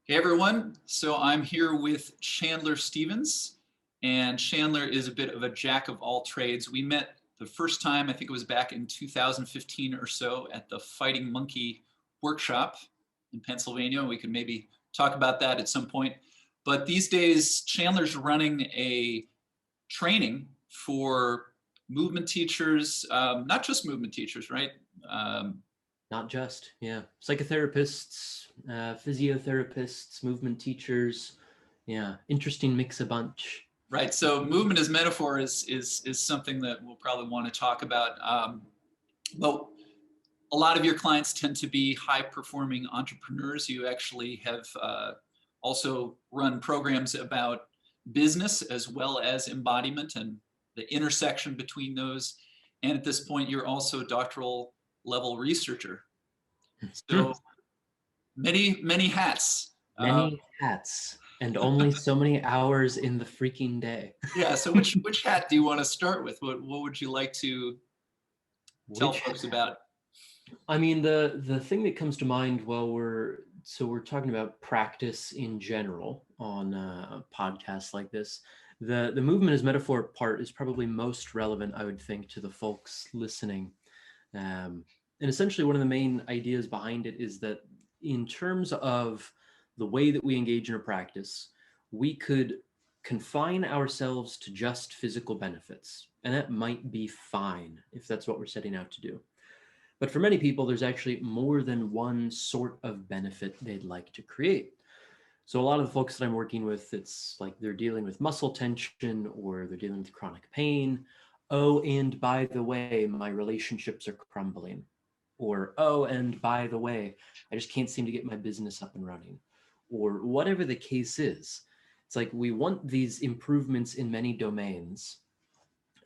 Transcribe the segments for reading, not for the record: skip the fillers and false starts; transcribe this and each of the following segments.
Hey everyone, so I'm here with Chandler Stevens, and Chandler is a bit of a jack of all trades. We met the first time, I think it was back in 2015 or so, at the Fighting Monkey workshop in Pennsylvania. We could maybe talk about that at some point. But these days, Chandler's running a training for movement teachers, not just movement teachers, right? Not just, yeah. Psychotherapists, physiotherapists, movement teachers. Yeah, interesting mix a bunch. Right. So movement as metaphor is something that we'll probably want to talk about. But a lot of your clients tend to be high performing entrepreneurs. You actually have also run programs about business as well as embodiment and the intersection between those. And at this point, you're also a doctoral level researcher. So many hats. Many hats and only so many hours in the freaking day. Yeah. So which hat do you want to start with? What would you like to tell Which folks about? I mean, the thing that comes to mind while we're talking about practice in general on a podcast like this. The movement as metaphor part is probably most relevant, I would think, to the folks listening. And essentially, one of the main ideas behind it is that in terms of the way that we engage in a practice, we could confine ourselves to just physical benefits. And that might be fine if that's what we're setting out to do. But for many people, there's actually more than one sort of benefit they'd like to create. So a lot of the folks that I'm working with, it's like they're dealing with muscle tension or they're dealing with chronic pain. Oh, and by the way, my relationships are crumbling. Or, oh, and by the way, I just can't seem to get my business up and running. Or whatever the case is. It's like we want these improvements in many domains.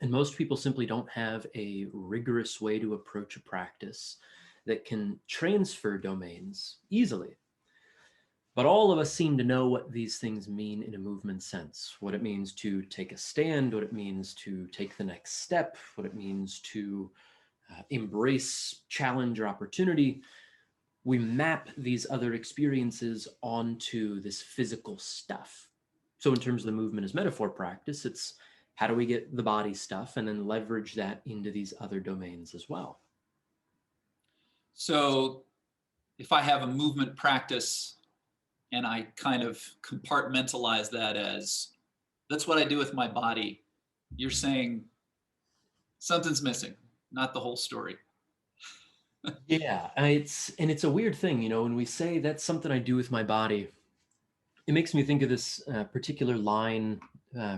And most people simply don't have a rigorous way to approach a practice that can transfer domains easily. But all of us seem to know what these things mean in a movement sense, what it means to take a stand, what it means to take the next step, what it means to embrace challenge or opportunity. We map these other experiences onto this physical stuff. So in terms of the movement as metaphor practice, it's how do we get the body stuff and then leverage that into these other domains as well? So if I have a movement practice and I kind of compartmentalize that as that's what I do with my body, you're saying something's missing, not the whole story. Yeah, it's a weird thing, when we say that's something I do with my body, it makes me think of this particular line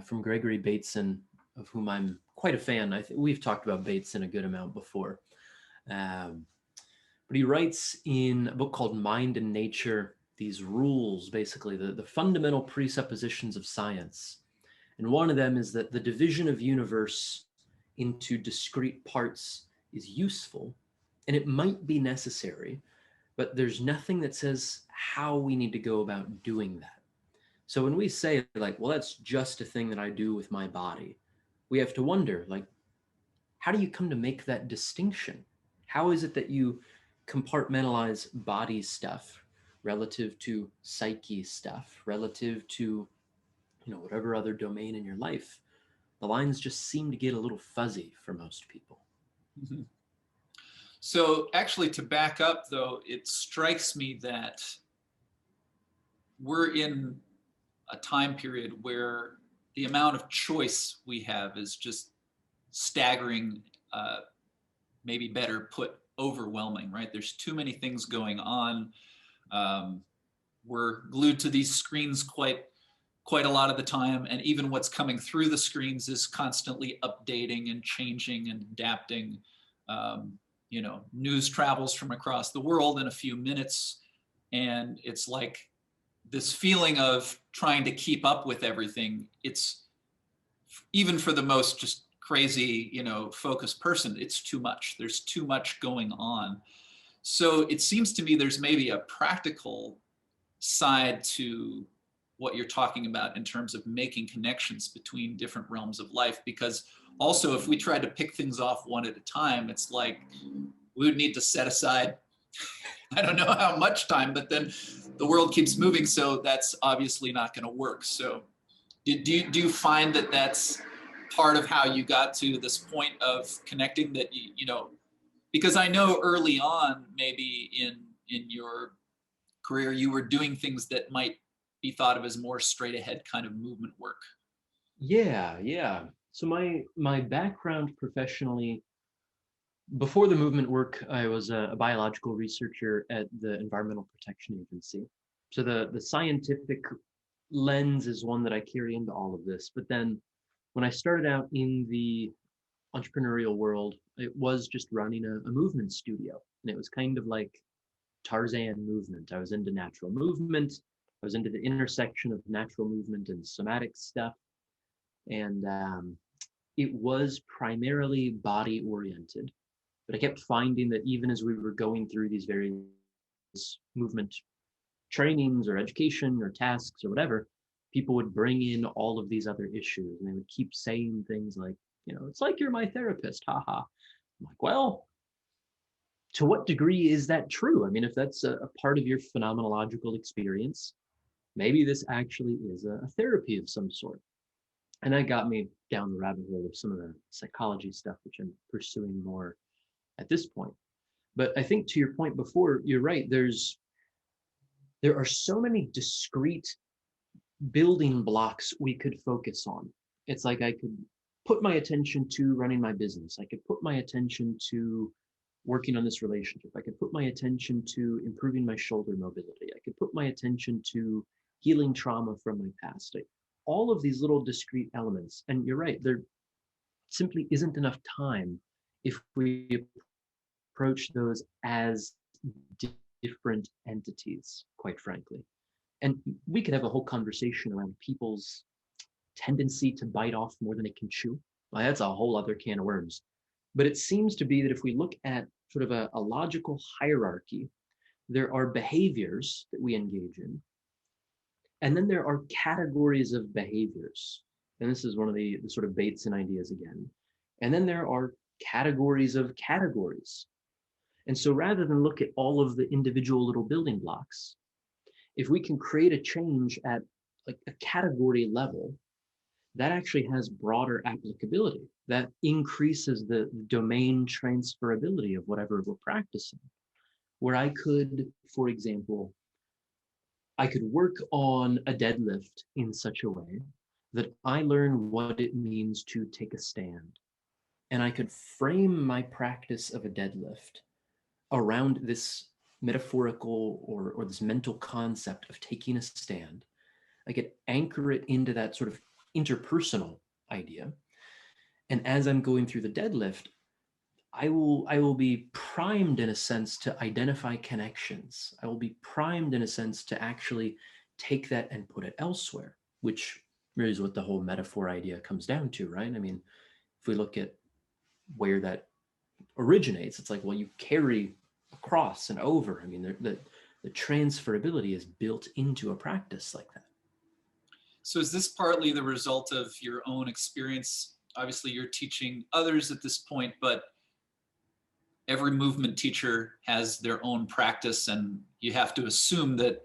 from Gregory Bateson, of whom I'm quite a fan. We've talked about Bateson a good amount before. But he writes in a book called Mind and Nature, these rules, basically, the fundamental presuppositions of science. And one of them is that the division of universe into discrete parts is useful, and it might be necessary, but there's nothing that says how we need to go about doing that. So when we say like, well, that's just a thing that I do with my body, we have to wonder, like, how do you come to make that distinction? How is it that you compartmentalize body stuff relative to psyche stuff, relative to, whatever other domain in your life? The lines just seem to get a little fuzzy for most people. Mm-hmm. So actually, to back up, though, it strikes me that we're in a time period where the amount of choice we have is just staggering, maybe better put, overwhelming, right? There's too many things going on. We're glued to these screens quite a lot of the time, and even what's coming through the screens is constantly updating and changing and adapting. News travels from across the world in a few minutes, and it's like this feeling of trying to keep up with everything. It's even for the most just crazy, focused person, it's too much. There's too much going on. So it seems to me there's maybe a practical side to what you're talking about in terms of making connections between different realms of life, because also if we tried to pick things off one at a time, it's like we would need to set aside I don't know how much time, but then the world keeps moving. So that's obviously not going to work. So do you find that that's part of how you got to this point of connecting, that you know, because I know early on, maybe in your career, you were doing things that might be thought of as more straight ahead kind of movement work. Yeah, yeah. So my background professionally, before the movement work, I was a biological researcher at the Environmental Protection Agency. So the scientific lens is one that I carry into all of this. But then when I started out in the entrepreneurial world, it was just running a movement studio. And it was kind of like Tarzan movement. I was into natural movement. I was into the intersection of natural movement and somatic stuff. And it was primarily body oriented. But I kept finding that even as we were going through these various movement trainings or education or tasks or whatever, people would bring in all of these other issues and they would keep saying things like, you know, it's like you're my therapist, haha. I'm like, well, to what degree is that true? I mean, if that's a part of your phenomenological experience, maybe this actually is a therapy of some sort. And that got me down the rabbit hole of some of the psychology stuff, which I'm pursuing more at this point. But I think to your point before, you're right. There are so many discrete building blocks we could focus on. It's like I could put my attention to running my business. I could put my attention to working on this relationship. I could put my attention to improving my shoulder mobility. I could put my attention to healing trauma from my past. All of these little discrete elements. And you're right, there simply isn't enough time if we approach those as different entities, quite frankly. And we could have a whole conversation around people's tendency to bite off more than they can chew. Well, that's a whole other can of worms. But it seems to be that if we look at sort of a logical hierarchy, there are behaviors that we engage in. And then there are categories of behaviors. And this is one of the sort of Bateson ideas again. And then there are categories of categories. And so rather than look at all of the individual little building blocks, if we can create a change at like a category level, that actually has broader applicability. That increases the domain transferability of whatever we're practicing. Where I could, for example, I could work on a deadlift in such a way that I learn what it means to take a stand. And I could frame my practice of a deadlift around this metaphorical or this mental concept of taking a stand. I could anchor it into that sort of interpersonal idea. And as I'm going through the deadlift, I will be primed in a sense to identify connections. I will be primed in a sense to actually take that and put it elsewhere, which really is what the whole metaphor idea comes down to, right? I mean, if we look at where that originates, it's like, well, you carry across and over. I mean, the transferability is built into a practice like that. So is this partly the result of your own experience? Obviously, you're teaching others at this point, but every movement teacher has their own practice, and you have to assume that,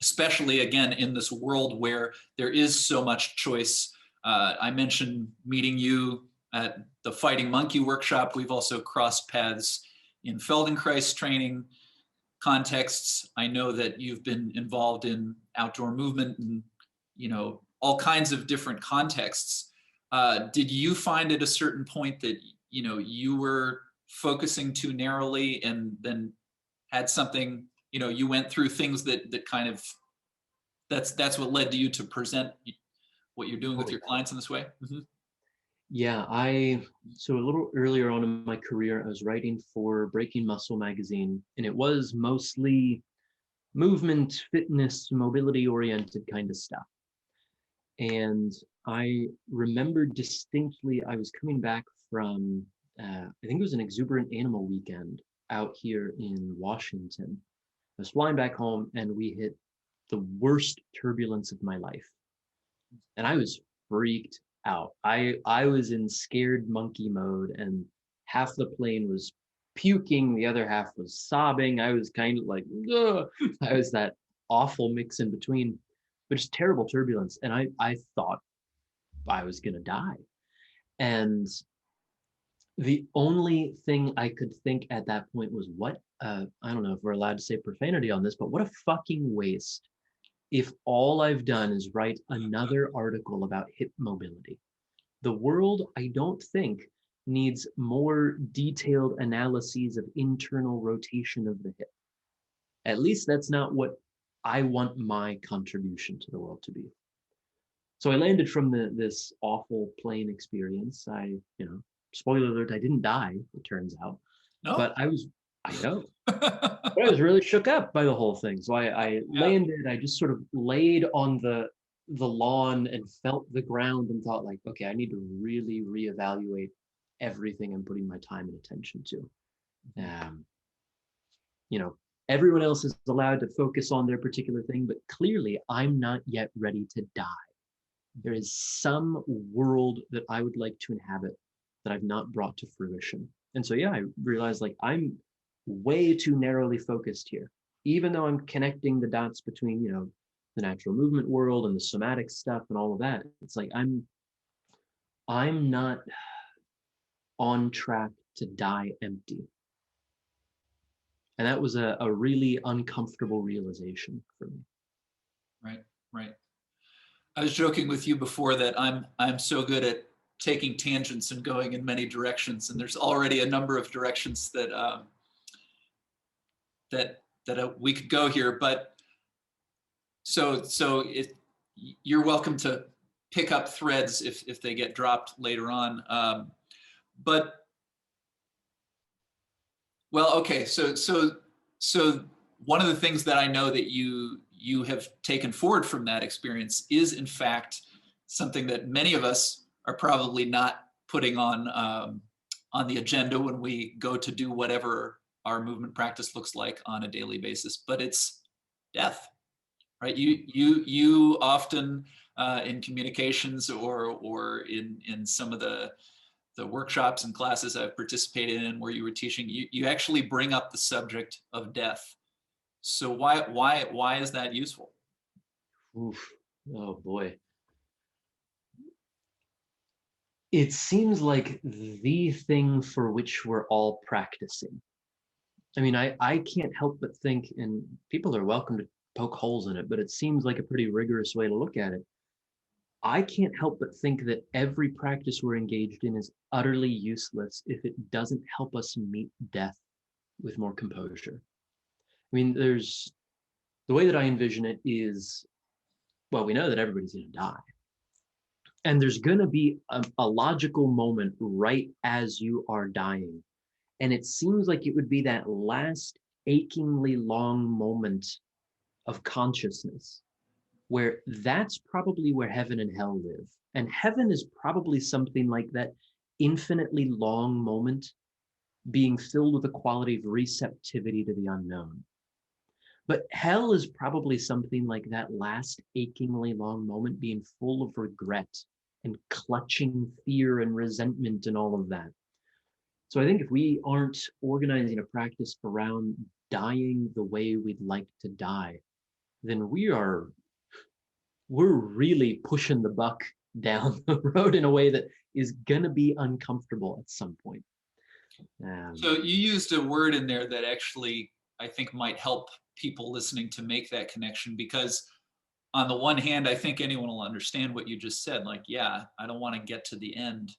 especially again in this world where there is so much choice. I mentioned meeting you at the Fighting Monkey workshop. We've also crossed paths in Feldenkrais training contexts. I know that you've been involved in outdoor movement and, you know, all kinds of different contexts. Did you find at a certain point that, you know, you were focusing too narrowly and then had something, you know, you went through things that kind of, that's what led to you to present what you're doing with your clients in this way? Mm-hmm. Yeah, so a little earlier on in my career, I was writing for Breaking Muscle magazine, and it was mostly movement, fitness, mobility oriented kind of stuff. And I remember distinctly, I was coming back from, I think it was an exuberant animal weekend out here in Washington. I was flying back home and we hit the worst turbulence of my life. And I was freaked out. I was in scared monkey mode, and half the plane was puking, the other half was sobbing. I was kind of like, ugh. I was that awful mix in between, but just terrible turbulence. And I thought I was gonna die. And the only thing I could think at that point was, what, I don't know if we're allowed to say profanity on this, but what a fucking waste if all I've done is write another article about hip mobility. The world, I don't think, needs more detailed analyses of internal rotation of the hip. At least that's not what I want my contribution to the world to be. So I landed from this awful plane experience. Spoiler alert, I didn't die, it turns out. No. But I know. But I was really shook up by the whole thing. So I landed, I just sort of laid on the lawn and felt the ground and thought like, okay, I need to really reevaluate everything I'm putting my time and attention to. Everyone else is allowed to focus on their particular thing, but clearly I'm not yet ready to die. There is some world that I would like to inhabit that I've not brought to fruition. And so, I realized like I'm way too narrowly focused here. Even though I'm connecting the dots between, the natural movement world and the somatic stuff and all of that, it's like I'm not on track to die empty. And that was a really uncomfortable realization for me. Right. I was joking with you before that I'm so good at taking tangents and going in many directions, and there's already a number of directions that we could go here. But so you're welcome to pick up threads if they get dropped later on. Okay. So one of the things that I know that you have taken forward from that experience is, in fact, something that many of us are probably not putting on the agenda when we go to do whatever our movement practice looks like on a daily basis. But it's death, right? You often in communications or in some of the workshops and classes I've participated in where you were teaching, you actually bring up the subject of death. So why is that useful? Oof. Oh boy. It seems like the thing for which we're all practicing. I mean, I can't help but think, and people are welcome to poke holes in it, but it seems like a pretty rigorous way to look at it. I can't help but think that every practice we're engaged in is utterly useless if it doesn't help us meet death with more composure. I mean, the way that I envision it is, well, we know that everybody's going to die. And there's going to be a logical moment right as you are dying. And it seems like it would be that last achingly long moment of consciousness where that's probably where heaven and hell live. And heaven is probably something like that infinitely long moment being filled with a quality of receptivity to the unknown. But hell is probably something like that last achingly long moment being full of regret and clutching fear and resentment and all of that. So I think if we aren't organizing a practice around dying the way we'd like to die, then we're really pushing the buck down the road in a way that is going to be uncomfortable at some point. So you used a word in there that actually I think might help people listening to make that connection, because on the one hand, I think anyone will understand what you just said. Like, yeah, I don't want to get to the end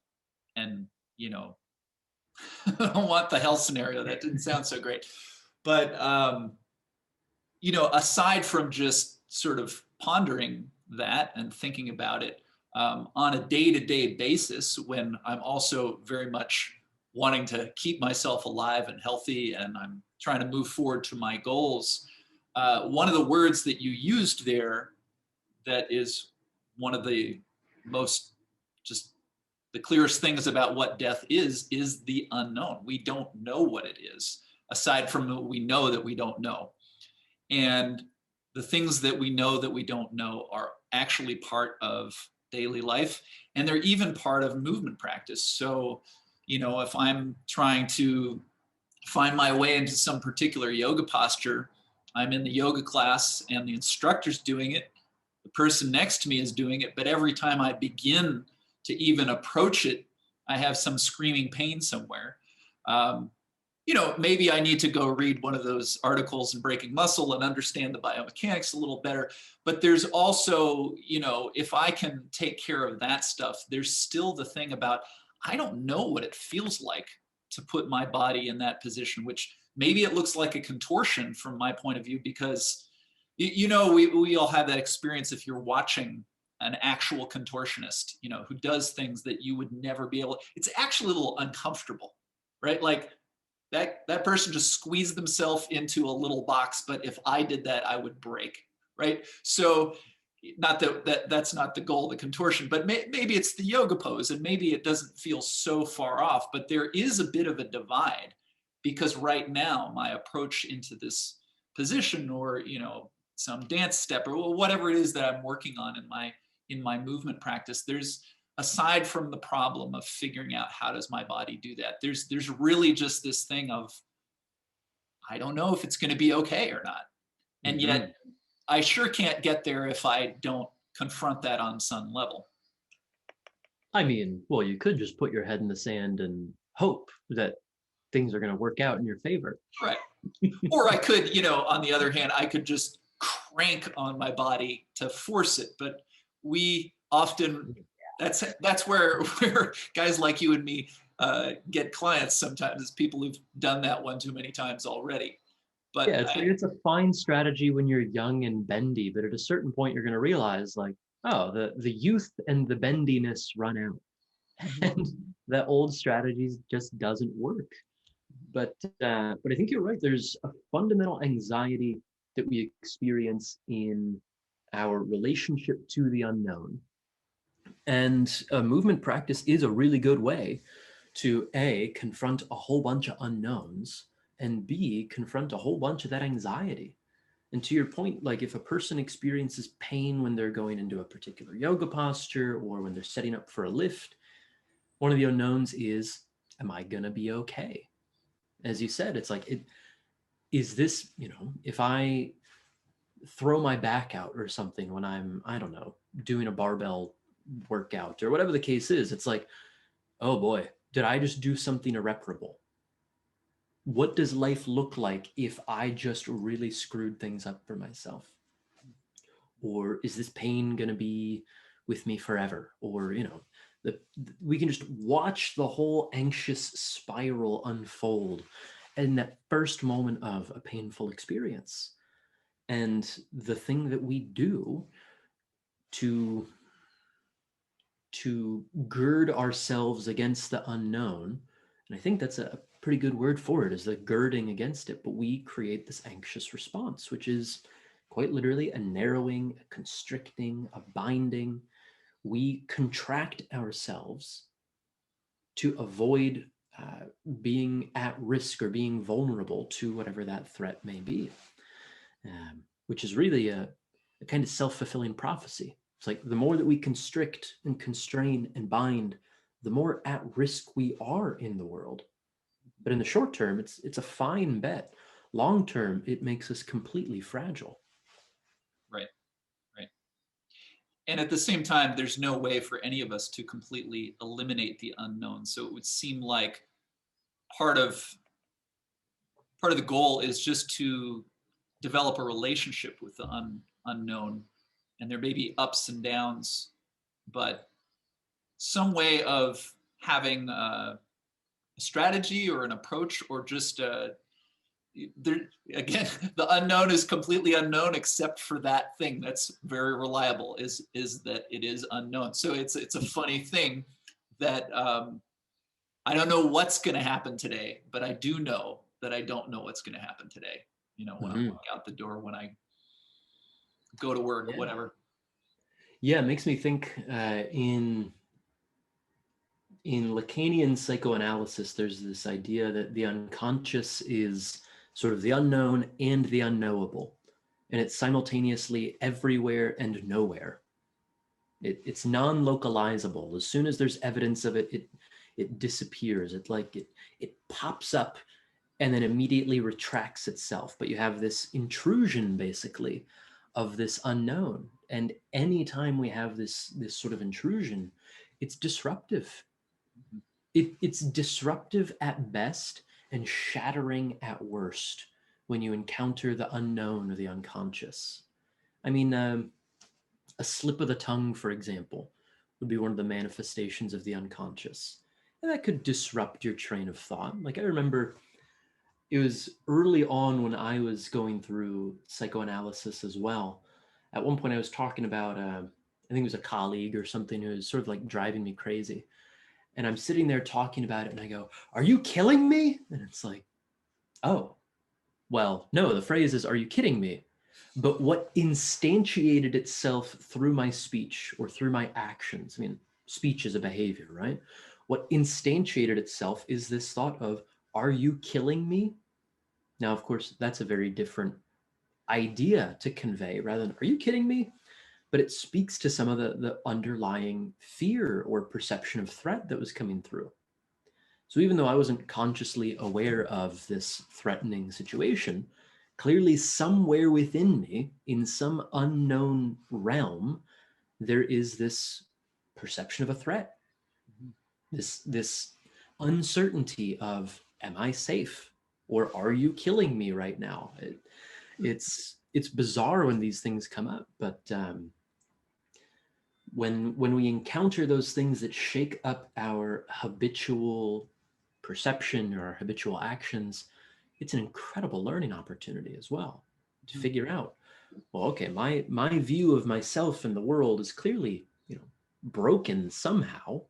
and, I don't want the hell scenario. That didn't sound so great. But, aside from just sort of pondering that and thinking about it on a day-to-day basis, when I'm also very much wanting to keep myself alive and healthy and I'm trying to move forward to my goals, one of the words that you used there that is one of the most just the clearest things about what death is the unknown. We don't know what it is, aside from what we know that we don't know. And the things that we know that we don't know are actually part of daily life, and they're even part of movement practice. So, if I'm trying to find my way into some particular yoga posture. I'm in the yoga class and the instructor's doing it. The person next to me is doing it, but every time I begin to even approach it, I have some screaming pain somewhere. Maybe I need to go read one of those articles in Breaking Muscle and understand the biomechanics a little better. But there's also, if I can take care of that stuff, there's still the thing about, I don't know what it feels like to put my body in that position, which maybe it looks like a contortion from my point of view, because, we all have that experience if you're watching an actual contortionist, who does things that you would never be able, it's actually a little uncomfortable, right? Like, that person just squeezed themselves into a little box, but if I did that, I would break, right? So not that's not the goal of the contortion, but maybe it's the yoga pose, and maybe it doesn't feel so far off, but there is a bit of a divide, because right now my approach into this position, or some dance step, or whatever it is that I'm working on in my movement practice, there's, aside from the problem of figuring out how does my body do that, there's really just this thing of, I don't know if it's going to be okay or not. And yet I sure can't get there if I don't confront that on some level. I mean, well, you could just put your head in the sand and hope that things are going to work out in your favor. Right. Or I could, on the other hand, I could just crank on my body to force it. But we often, that's where guys like you and me get clients sometimes, is people who've done that one too many times already. But yeah, it's a fine strategy when you're young and bendy, but at a certain point you're going to realize, like, oh, the youth and the bendiness run out, and that old strategy just doesn't work. But I think you're right. There's a fundamental anxiety that we experience in our relationship to the unknown. And a movement practice is a really good way to A, confront a whole bunch of unknowns, and B, confront a whole bunch of that anxiety. And to your point, like, if a person experiences pain when they're going into a particular yoga posture or when they're setting up for a lift, one of the unknowns is, am I going to be okay? As you said, it's like, is this, if I throw my back out or something when I'm, I don't know, doing a barbell workout or whatever the case is, it's like, oh boy, did I just do something irreparable? What does life look like if I just really screwed things up for myself? Or is this pain going to be with me forever? Or, we can just watch the whole anxious spiral unfold in that first moment of a painful experience. And the thing that we do to gird ourselves against the unknown, and I think that's a pretty good word for it, is the girding against it, but we create this anxious response, which is quite literally a narrowing, a constricting, a binding. We contract ourselves to avoid being at risk or being vulnerable to whatever that threat may be, which is really a kind of self-fulfilling prophecy. It's like, the more that we constrict and constrain and bind, the more at risk we are in the world. But in the short term, it's a fine bet. Long term, it makes us completely fragile. Right. And at the same time, there's no way for any of us to completely eliminate the unknown. So it would seem like part of the goal is just to develop a relationship with the unknown. And there may be ups and downs, but some way of having a strategy or an approach, or just again, the unknown is completely unknown except for that thing that's very reliable, is that it is unknown. So it's a funny thing that I don't know what's going to happen today, but I do know that I don't know what's going to happen today. When I walk out the door, when I go to work, whatever. Yeah, it makes me think in Lacanian psychoanalysis, there's this idea that the unconscious is sort of the unknown and the unknowable, and it's simultaneously everywhere and nowhere. It's non-localizable. As soon as there's evidence of it, it disappears. It pops up and then immediately retracts itself. But you have this intrusion, basically, of this unknown. And anytime we have this sort of intrusion, it's disruptive. It's disruptive at best and shattering at worst when you encounter the unknown or the unconscious. I mean, a slip of the tongue, for example, would be one of the manifestations of the unconscious. And that could disrupt your train of thought. Like, I remember it was early on when I was going through psychoanalysis as well. At one point, I was talking about, I think it was a colleague or something who was sort of like driving me crazy. And I'm sitting there talking about it and I go, "Are you killing me?" And it's like, oh, well, no, the phrase is, "Are you kidding me?" But what instantiated itself through my speech or through my actions, I mean, speech is a behavior, right? What instantiated itself is this thought of, "Are you killing me?" Now, of course, that's a very different idea to convey rather than, "Are you kidding me?" But it speaks to some of the underlying fear or perception of threat that was coming through. So even though I wasn't consciously aware of this threatening situation, clearly somewhere within me, in some unknown realm, there is this perception of a threat, this uncertainty of, am I safe? Or are you killing me right now? It's bizarre when these things come up, but when we encounter those things that shake up our habitual perception or our habitual actions, it's an incredible learning opportunity as well to figure out, well, okay, my view of myself and the world is clearly, broken somehow,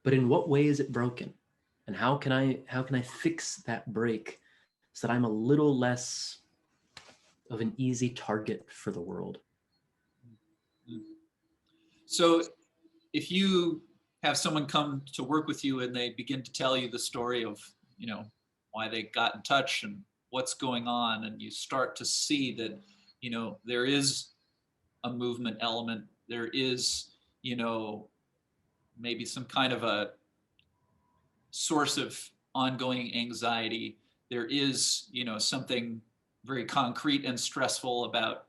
but in what way is it broken? And how can I fix that break so that I'm a little less of an easy target for the world? So if you have someone come to work with you and they begin to tell you the story of, why they got in touch and what's going on, and you start to see that, there is a movement element, there is, maybe some kind of a source of ongoing anxiety, there is, something very concrete and stressful about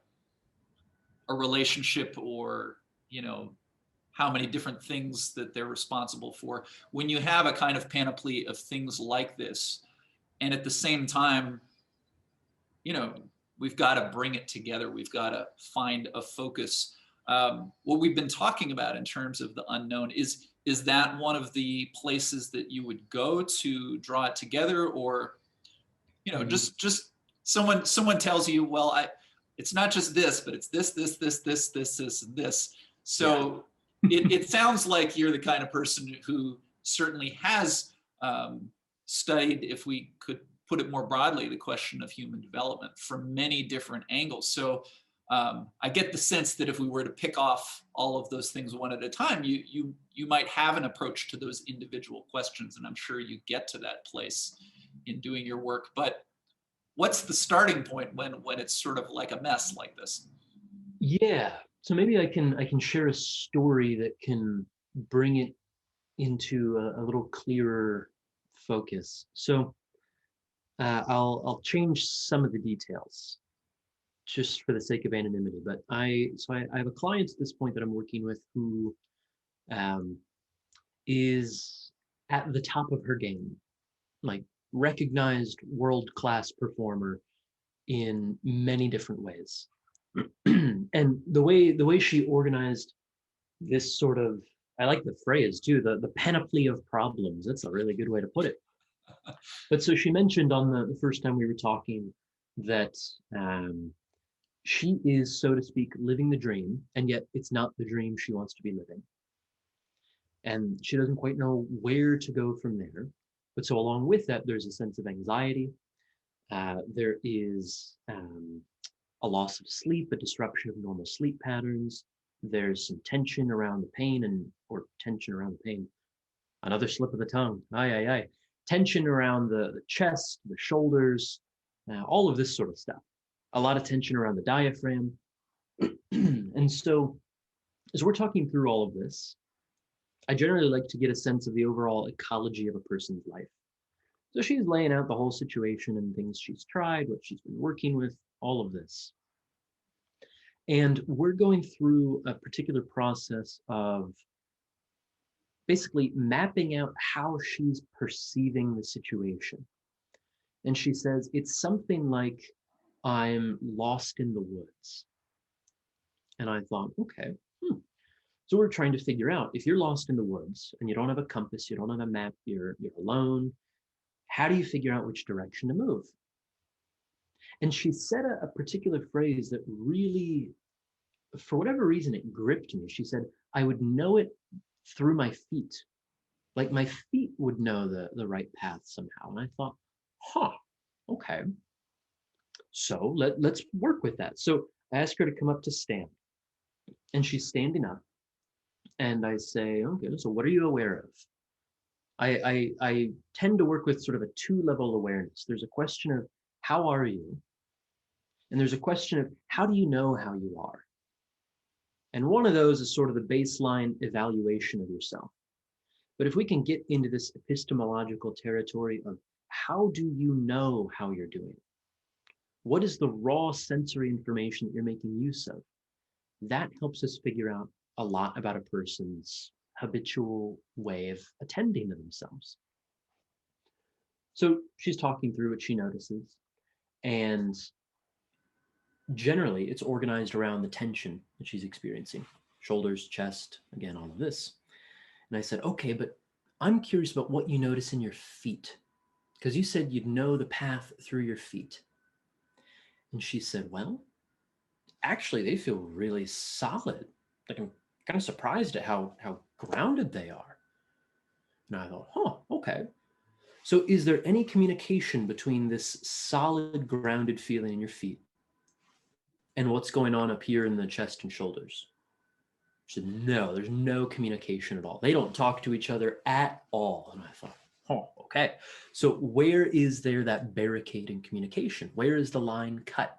a relationship, or, how many different things that they're responsible for. When you have a kind of panoply of things like this, and at the same time, we've got to bring it together. We've got to find a focus. What we've been talking about in terms of the unknown, is that one of the places that you would go to draw it together? Or, just someone tells you, well, it's not just this, but it's this, and this. So it sounds like you're the kind of person who certainly has studied, if we could put it more broadly, the question of human development from many different angles. So I get the sense that if we were to pick off all of those things one at a time, you might have an approach to those individual questions, and I'm sure you get to that place in doing your work. But what's the starting point when it's sort of like a mess like this? Yeah. So maybe I can share a story that can bring it into a little clearer focus. So I'll change some of the details just for the sake of anonymity. But I have a client at this point that I'm working with who is at the top of her game, like recognized world-class performer in many different ways. And the way she organized this sort of, I like the phrase too, the panoply of problems. That's a really good way to put it. But so she mentioned on the first time we were talking that she is, so to speak, living the dream, and yet it's not the dream she wants to be living. And she doesn't quite know where to go from there. But so along with that, there's a sense of anxiety. There is a loss of sleep, a disruption of normal sleep patterns. There's some tension around the pain or tension around the pain. Another slip of the tongue. Aye. Tension around the chest, the shoulders, all of this sort of stuff. A lot of tension around the diaphragm. And so as we're talking through all of this, I generally like to get a sense of the overall ecology of a person's life. So she's laying out the whole situation and things she's tried, what she's been working with, all of this. And we're going through a particular process of basically mapping out how she's perceiving the situation. And she says, it's something like, I'm lost in the woods. And I thought, okay. So we're trying to figure out, if you're lost in the woods and you don't have a compass, you don't have a map, you're alone, how do you figure out which direction to move? And she said a particular phrase that really, for whatever reason, it gripped me. She said, I would know it through my feet. Like my feet would know the right path somehow. And I thought, okay. So let's work with that. So I asked her to come up to stand. And she's standing up. And I say, okay, so what are you aware of? I tend to work with sort of a two-level awareness. There's a question of, how are you? And there's a question of, how do you know how you are? And one of those is sort of the baseline evaluation of yourself. But if we can get into this epistemological territory of, how do you know how you're doing? What is the raw sensory information that you're making use of? That helps us figure out a lot about a person's habitual way of attending to themselves. So she's talking through what she notices, and generally it's organized around the tension that she's experiencing. Shoulders, chest, again, all of this. And I said, okay, but I'm curious about what you notice in your feet, because you said you'd know the path through your feet. And she said, well, actually, they feel really solid. Like, I'm kind of surprised at how grounded they are. And I thought, okay. So is there any communication between this solid, grounded feeling in your feet and what's going on up here in the chest and shoulders? She said, no, there's no communication at all. They don't talk to each other at all. And I thought, okay. So where is there that barricade in communication? Where is the line cut?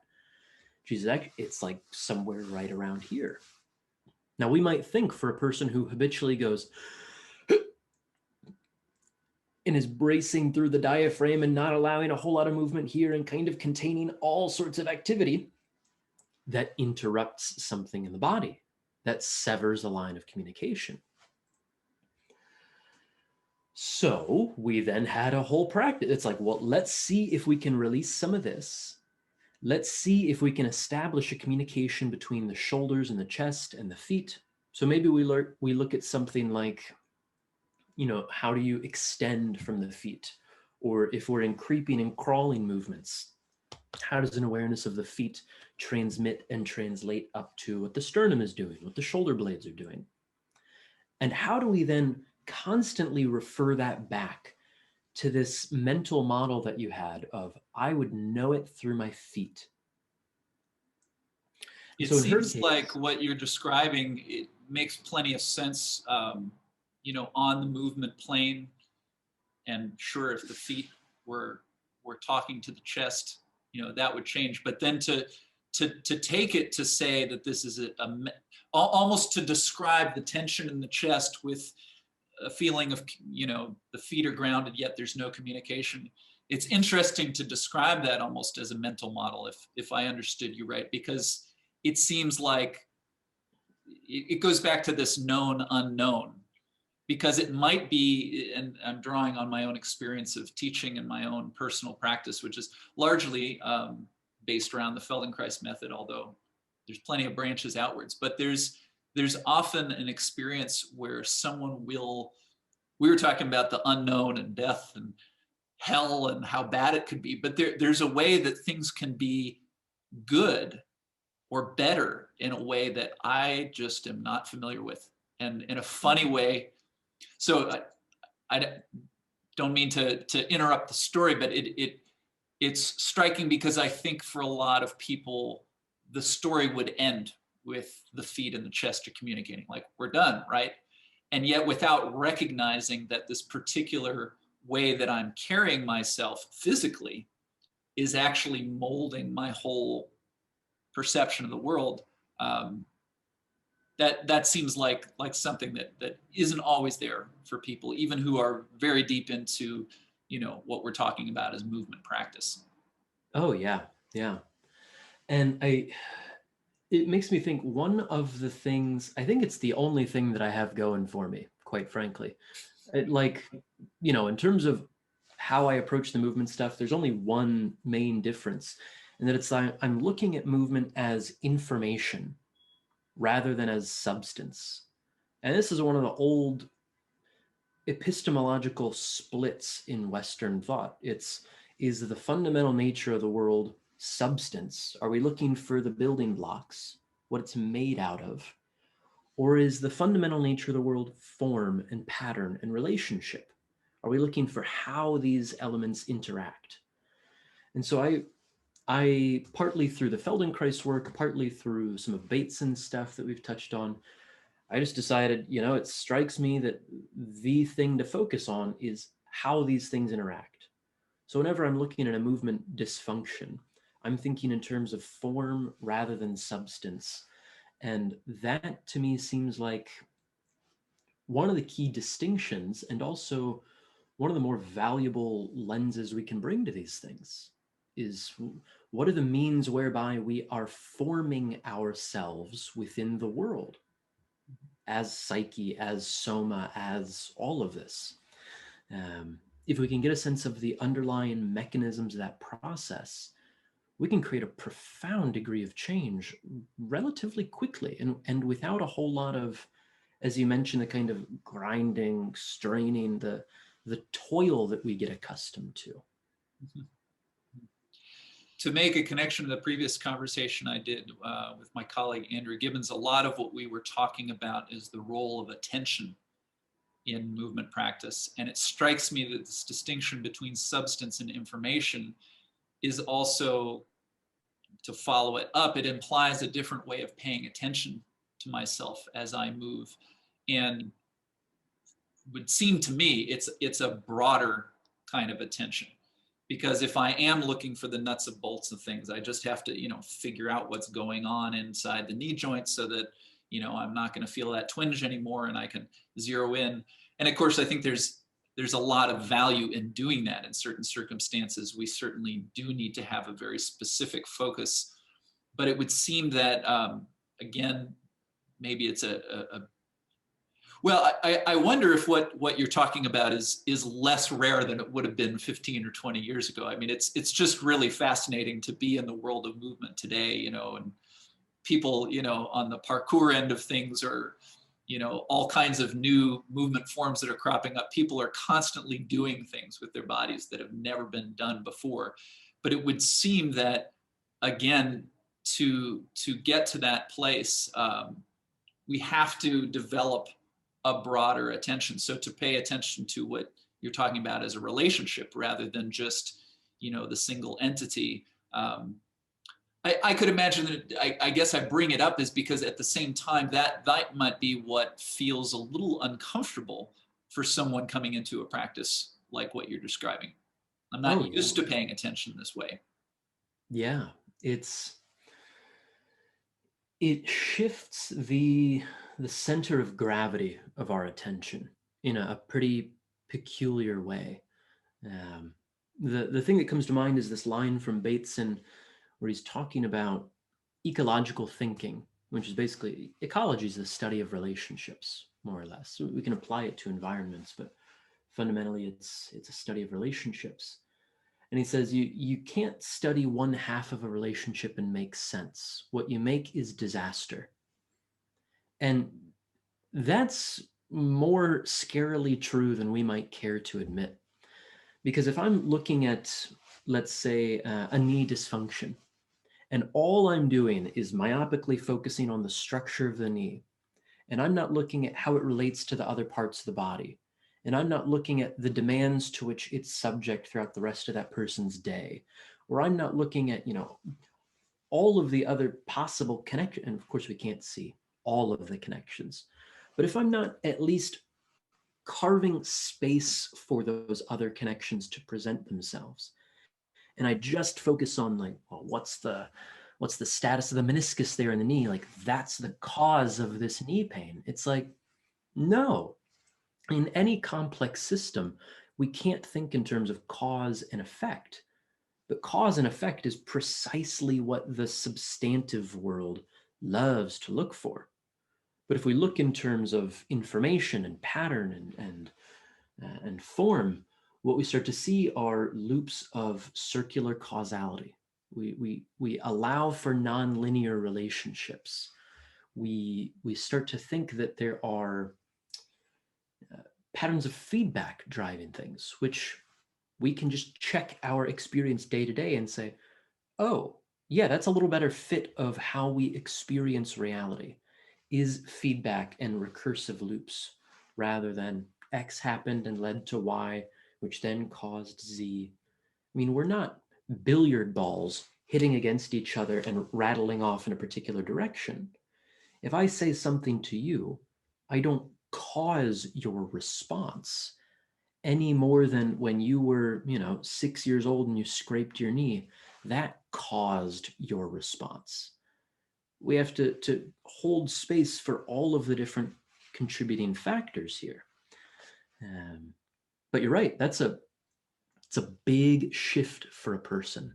She said, it's like somewhere right around here. Now, we might think, for a person who habitually goes and is bracing through the diaphragm and not allowing a whole lot of movement here and kind of containing all sorts of activity, that interrupts something in the body, that severs a line of communication. So we then had a whole practice. It's like, well, let's see if we can release some of this. Let's see if we can establish a communication between the shoulders and the chest and the feet. So maybe we look at something like, how do you extend from the feet? Or if we're in creeping and crawling movements, how does an awareness of the feet transmit and translate up to what the sternum is doing, what the shoulder blades are doing? And how do we then constantly refer that back to this mental model that you had of, I would know it through my feet? It So in her seems case, like what you're describing, it makes plenty of sense, on the movement plane. And sure, if the feet were talking to the chest, that would change. But then to take it to say that this is almost to describe the tension in the chest with a feeling of, the feet are grounded, yet there's no communication. It's interesting to describe that almost as a mental model, if I understood you right, because it seems like it goes back to this known unknown, because it might be, and I'm drawing on my own experience of teaching and my own personal practice, which is largely based around the Feldenkrais method, although there's plenty of branches outwards. But there's often an experience where someone we were talking about the unknown and death and hell and how bad it could be, but there's a way that things can be good or better in a way that I just am not familiar with, and in a funny way. So I don't mean to interrupt the story, but it's striking, because I think for a lot of people, the story would end with the feet and the chest are communicating, like, we're done, right? And yet, without recognizing that this particular way that I'm carrying myself physically is actually molding my whole perception of the world, that seems like something that isn't always there for people, even who are very deep into, what we're talking about as movement practice. Oh yeah, yeah. And it makes me think one of the things, I think it's the only thing that I have going for me, quite frankly. Like, in terms of how I approach the movement stuff, there's only one main difference, and that it's I'm looking at movement as information rather than as substance. And this is one of the old epistemological splits in Western thought. Is the fundamental nature of the world substance? Are we looking for the building blocks, what it's made out of? Or is the fundamental nature of the world form and pattern and relationship? Are we looking for how these elements interact? And so I partly through the Feldenkrais work, partly through some of Bateson's stuff that we've touched on, I just decided, it strikes me that the thing to focus on is how these things interact. So whenever I'm looking at a movement dysfunction, I'm thinking in terms of form rather than substance. And that to me seems like one of the key distinctions, and also one of the more valuable lenses we can bring to these things, is what are the means whereby we are forming ourselves within the world as psyche, as soma, as all of this. If we can get a sense of the underlying mechanisms of that process, we can create a profound degree of change relatively quickly, and without a whole lot of, as you mentioned, the kind of grinding, straining, the toil that we get accustomed to. Mm-hmm. To make a connection to the previous conversation I did with my colleague Andrew Gibbons, a lot of what we were talking about is the role of attention in movement practice. And it strikes me that this distinction between substance and information is also, to follow it up, it implies a different way of paying attention to myself as I move. And would seem to me it's a broader kind of attention. Because if I am looking for the nuts and bolts of things, I just have to, figure out what's going on inside the knee joint so that, I'm not going to feel that twinge anymore and I can zero in. And of course, I think there's a lot of value in doing that in certain circumstances. We certainly do need to have a very specific focus. But it would seem that, again, maybe it's well, I wonder if what you're talking about is less rare than it would have been 15 or 20 years ago. I mean, it's just really fascinating to be in the world of movement today, and people, on the parkour end of things, or, all kinds of new movement forms that are cropping up. People are constantly doing things with their bodies that have never been done before. But it would seem that, again, to get to that place, we have to develop a broader attention. So to pay attention to what you're talking about as a relationship rather than just, the single entity. I could imagine that, I guess I bring it up is because at the same time that might be what feels a little uncomfortable for someone coming into a practice like what you're describing. I'm not used to paying attention this way. Yeah, it shifts the center of gravity of our attention in a pretty peculiar way. The thing that comes to mind is this line from Bateson where he's talking about ecological thinking, which is basically, ecology is the study of relationships, more or less. So we can apply it to environments, but fundamentally it's a study of relationships. And he says, you can't study one half of a relationship and make sense. What you make is disaster. And that's more scarily true than we might care to admit. Because if I'm looking at, let's say, a knee dysfunction, and all I'm doing is myopically focusing on the structure of the knee, and I'm not looking at how it relates to the other parts of the body, and I'm not looking at the demands to which it's subject throughout the rest of that person's day, or I'm not looking at, all of the other possible connections, and of course we can't see all of the connections, but if I'm not at least carving space for those other connections to present themselves, and I just focus on what's the status of the meniscus there in the knee, that's the cause of this knee pain. It's like, no. In any complex system, we can't think in terms of cause and effect. But cause and effect is precisely what the substantive world loves to look for. But if we look in terms of information and pattern and form, what we start to see are loops of circular causality. We allow for nonlinear relationships. We start to think that there are patterns of feedback driving things, which we can just check our experience day to day and say, oh, yeah, that's a little better fit of how we experience reality is feedback and recursive loops rather than X happened and led to Y, which then caused Z. I mean, we're not billiard balls hitting against each other and rattling off in a particular direction. If I say something to you, I don't cause your response any more than when you were, 6 years old and you scraped your knee. That caused your response. We have to hold space for all of the different contributing factors here. But you're right, it's a big shift for a person.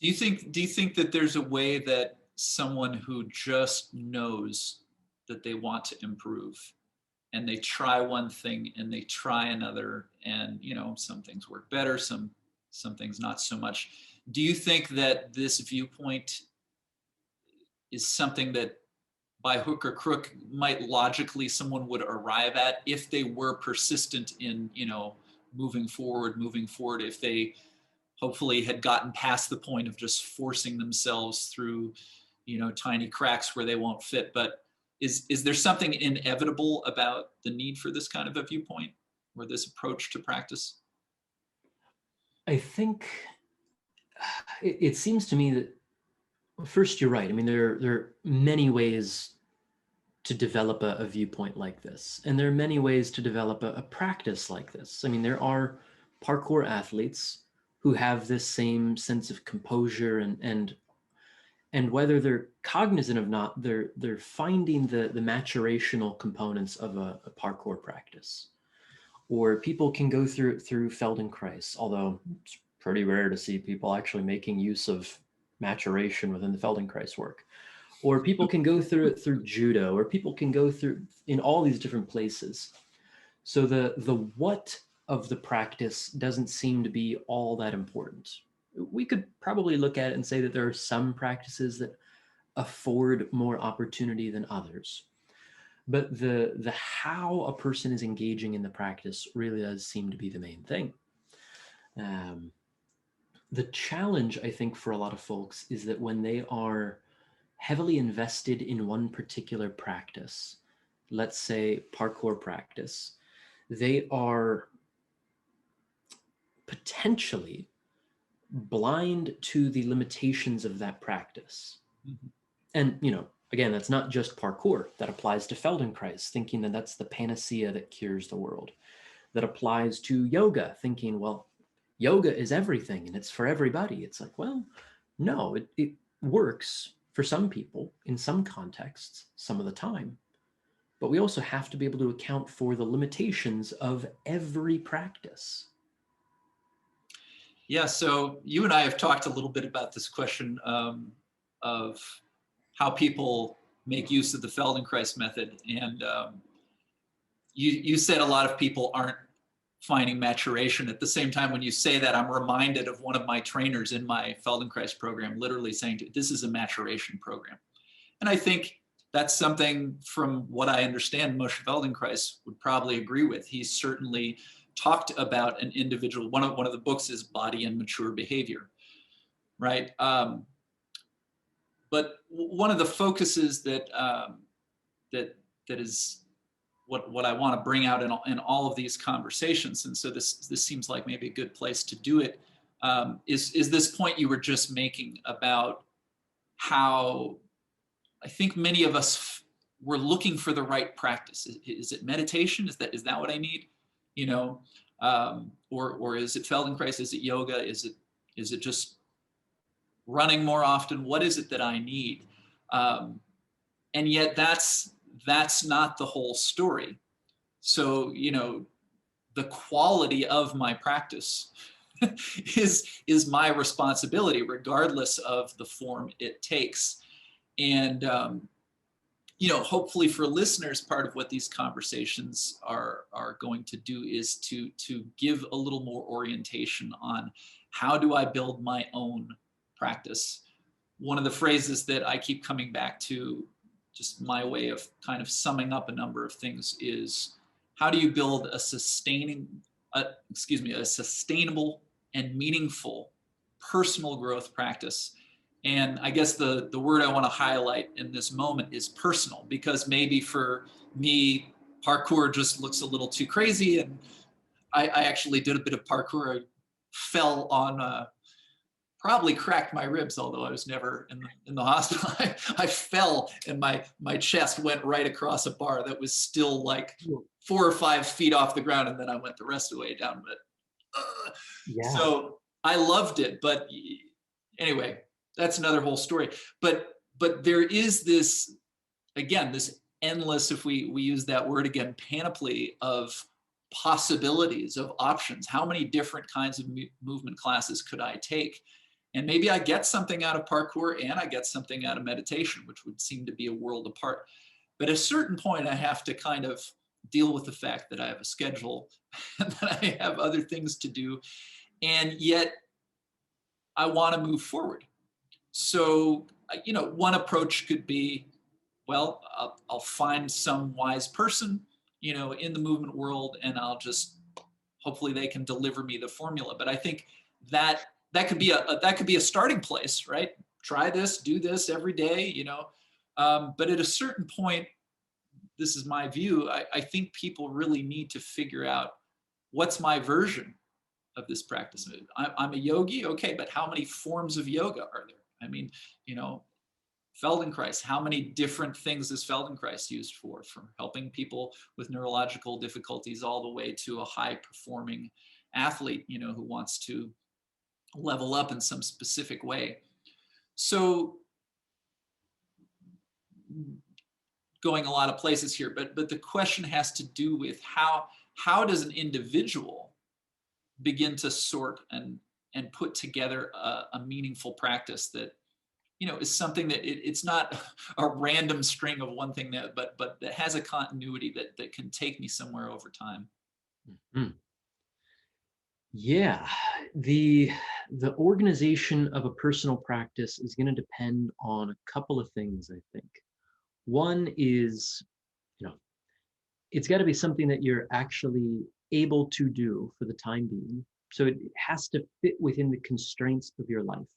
Do you think that there's a way that someone who just knows that they want to improve and they try one thing and they try another, and some things work better, some things not so much. Do you think that this viewpoint is something that by hook or crook might logically someone would arrive at if they were persistent in moving forward, if they hopefully had gotten past the point of just forcing themselves through tiny cracks where they won't fit? But is there something inevitable about the need for this kind of a viewpoint or this approach to practice? I think it seems to me that, first, you're right. I mean, there are many ways to develop a viewpoint like this, and there are many ways to develop a practice like this. I mean, there are parkour athletes who have this same sense of composure and whether they're cognizant of not, they're finding the maturational components of a parkour practice. Or people can go through Feldenkrais, although it's pretty rare to see people actually making use of maturation within the Feldenkrais work. Or people can go through it through judo, or people can go through in all these different places. So the what of the practice doesn't seem to be all that important. We could probably look at it and say that there are some practices that afford more opportunity than others. But the how a person is engaging in the practice really does seem to be the main thing. The challenge, I think, for a lot of folks is that when they are heavily invested in one particular practice, let's say parkour practice, they are potentially blind to the limitations of that practice. Mm-hmm. And, again, that's not just parkour. That applies to Feldenkrais, thinking that that's the panacea that cures the world. That applies to yoga, thinking, well, yoga is everything and it's for everybody. It's like, well, no, it works for some people in some contexts some of the time. But we also have to be able to account for the limitations of every practice. Yeah, so you and I have talked a little bit about this question of how people make use of the Feldenkrais method. And you said a lot of people aren't finding maturation. At the same time, when you say that, I'm reminded of one of my trainers in my Feldenkrais program, literally saying, this is a maturation program. And I think that's something, from what I understand, Moshe Feldenkrais would probably agree with. He's certainly talked about an individual. One of the books is Body and Mature Behavior, right? But one of the focuses that is what I want to bring out in all of these conversations, and so this seems like maybe a good place to do it, is this point you were just making about how I think many of us were looking for the right practice. Is it meditation? Is that what I need? Or is it Feldenkrais? Is it yoga? Is it just running more often? What is it that I need? And yet that's not the whole story. So, the quality of my practice is my responsibility, regardless of the form it takes. And hopefully for listeners, part of what these conversations are going to do is to give a little more orientation on how do I build my own practice. One of the phrases that I keep coming back to, just my way of kind of summing up a number of things, is how do you build a sustainable and meaningful personal growth practice? And I guess the word I want to highlight in this moment is personal, because maybe for me, parkour just looks a little too crazy. And I actually did a bit of parkour. I fell on, probably cracked my ribs, although I was never in the hospital. I fell and my chest went right across a bar that was still like 4 or 5 feet off the ground. And then I went the rest of the way down. But Yeah. So I loved it. But anyway, that's another whole story. But there is this, again, this endless, if we use that word again, panoply of possibilities, of options. How many different kinds of movement classes could I take? And maybe I get something out of parkour and I get something out of meditation, which would seem to be a world apart. But at a certain point, I have to kind of deal with the fact that I have a schedule and that I have other things to do. And yet I want to move forward. So, one approach could be, well, I'll find some wise person, in the movement world, and I'll just, hopefully they can deliver me the formula. But I think that could be a starting place, right? Try this, do this every day, but at a certain point, this is my view, I think people really need to figure out, what's my version of this practice? I'm a yogi, okay, but how many forms of yoga are there? I mean, Feldenkrais, how many different things is Feldenkrais used for? From helping people with neurological difficulties all the way to a high performing athlete, who wants to level up in some specific way. So, going a lot of places here, but the question has to do with how does an individual begin to sort and put together a meaningful practice that is something that it's not a random string of one thing but that has a continuity that can take me somewhere over time. Mm-hmm. Yeah, the organization of a personal practice is going to depend on a couple of things, I think. One is, it's got to be something that you're actually able to do for the time being. So it has to fit within the constraints of your life.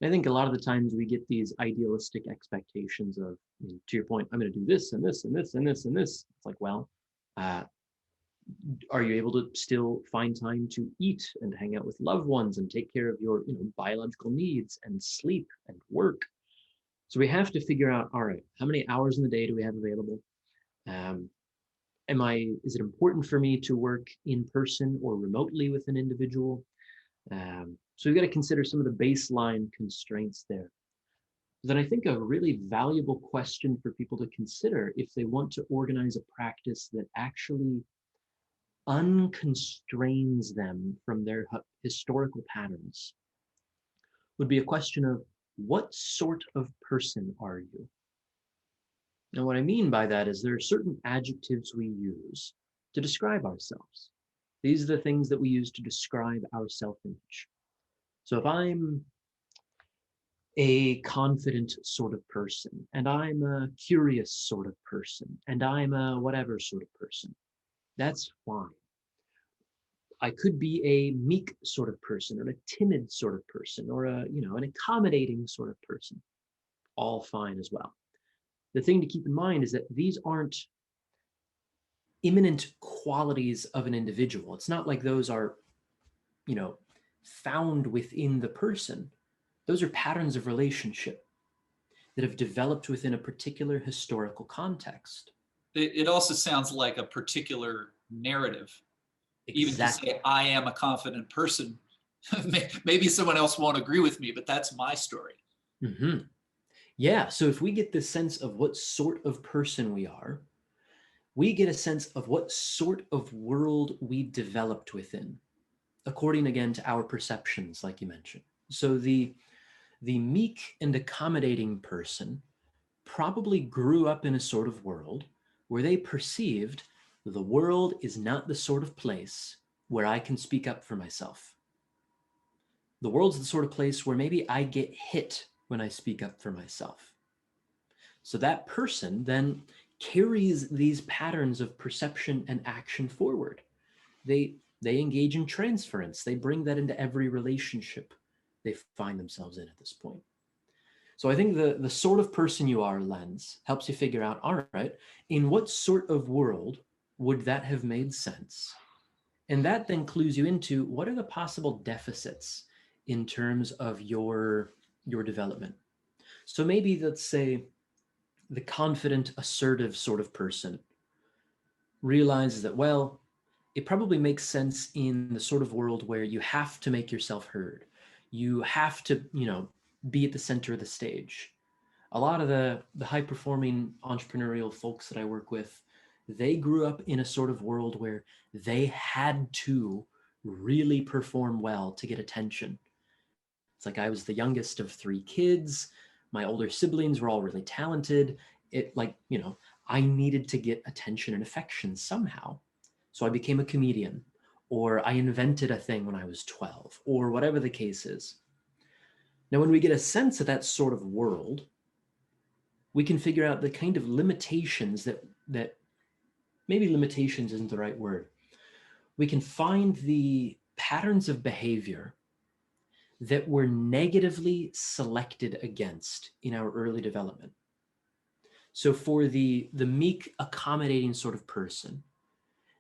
I think a lot of the times we get these idealistic expectations of, to your point, I'm going to do this and this and this and this and this. It's like, well, are you able to still find time to eat and hang out with loved ones and take care of your, biological needs and sleep and work? So we have to figure out, all right, how many hours in the day do we have available? Is it important for me to work in person or remotely with an individual? So we've got to consider some of the baseline constraints there. Then I think a really valuable question for people to consider if they want to organize a practice that actually unconstrains them from their historical patterns would be a question of, what sort of person are you? Now, what I mean by that is there are certain adjectives we use to describe ourselves. These are the things that we use to describe our self-image. So if I'm a confident sort of person, and I'm a curious sort of person, and I'm a whatever sort of person, that's fine. I could be a meek sort of person, or a timid sort of person, or an accommodating sort of person. All fine as well. The thing to keep in mind is that these aren't imminent qualities of an individual. It's not like those are, found within the person. Those are patterns of relationship that have developed within a particular historical context. It also sounds like a particular narrative. Exactly. Even to say, I am a confident person, maybe someone else won't agree with me, but that's my story. Mm-hmm. Yeah, so if we get this sense of what sort of person we are, we get a sense of what sort of world we developed within, according again to our perceptions, like you mentioned. So the meek and accommodating person probably grew up in a sort of world where they perceived the world is not the sort of place where I can speak up for myself. The world's the sort of place where maybe I get hit when I speak up for myself. So that person then carries these patterns of perception and action forward. They engage in transference. They bring that into every relationship they find themselves in at this point. So I think the sort of person you are lens helps you figure out, all right, in what sort of world would that have made sense? And that then clues you into what are the possible deficits in terms of your development. So maybe let's say the confident, assertive sort of person realizes that, well, it probably makes sense in the sort of world where you have to make yourself heard. You have to, be at the center of the stage. A lot of the high performing entrepreneurial folks that I work with, they grew up in a sort of world where they had to really perform well to get attention. It's like I was the youngest of 3 kids. My older siblings were all really talented. I needed to get attention and affection somehow. So I became a comedian, or I invented a thing when I was 12, or whatever the case is. Now, when we get a sense of that sort of world, we can figure out the kind of limitations that maybe limitations isn't the right word. We can find the patterns of behavior that were negatively selected against in our early development. So for the meek, accommodating sort of person,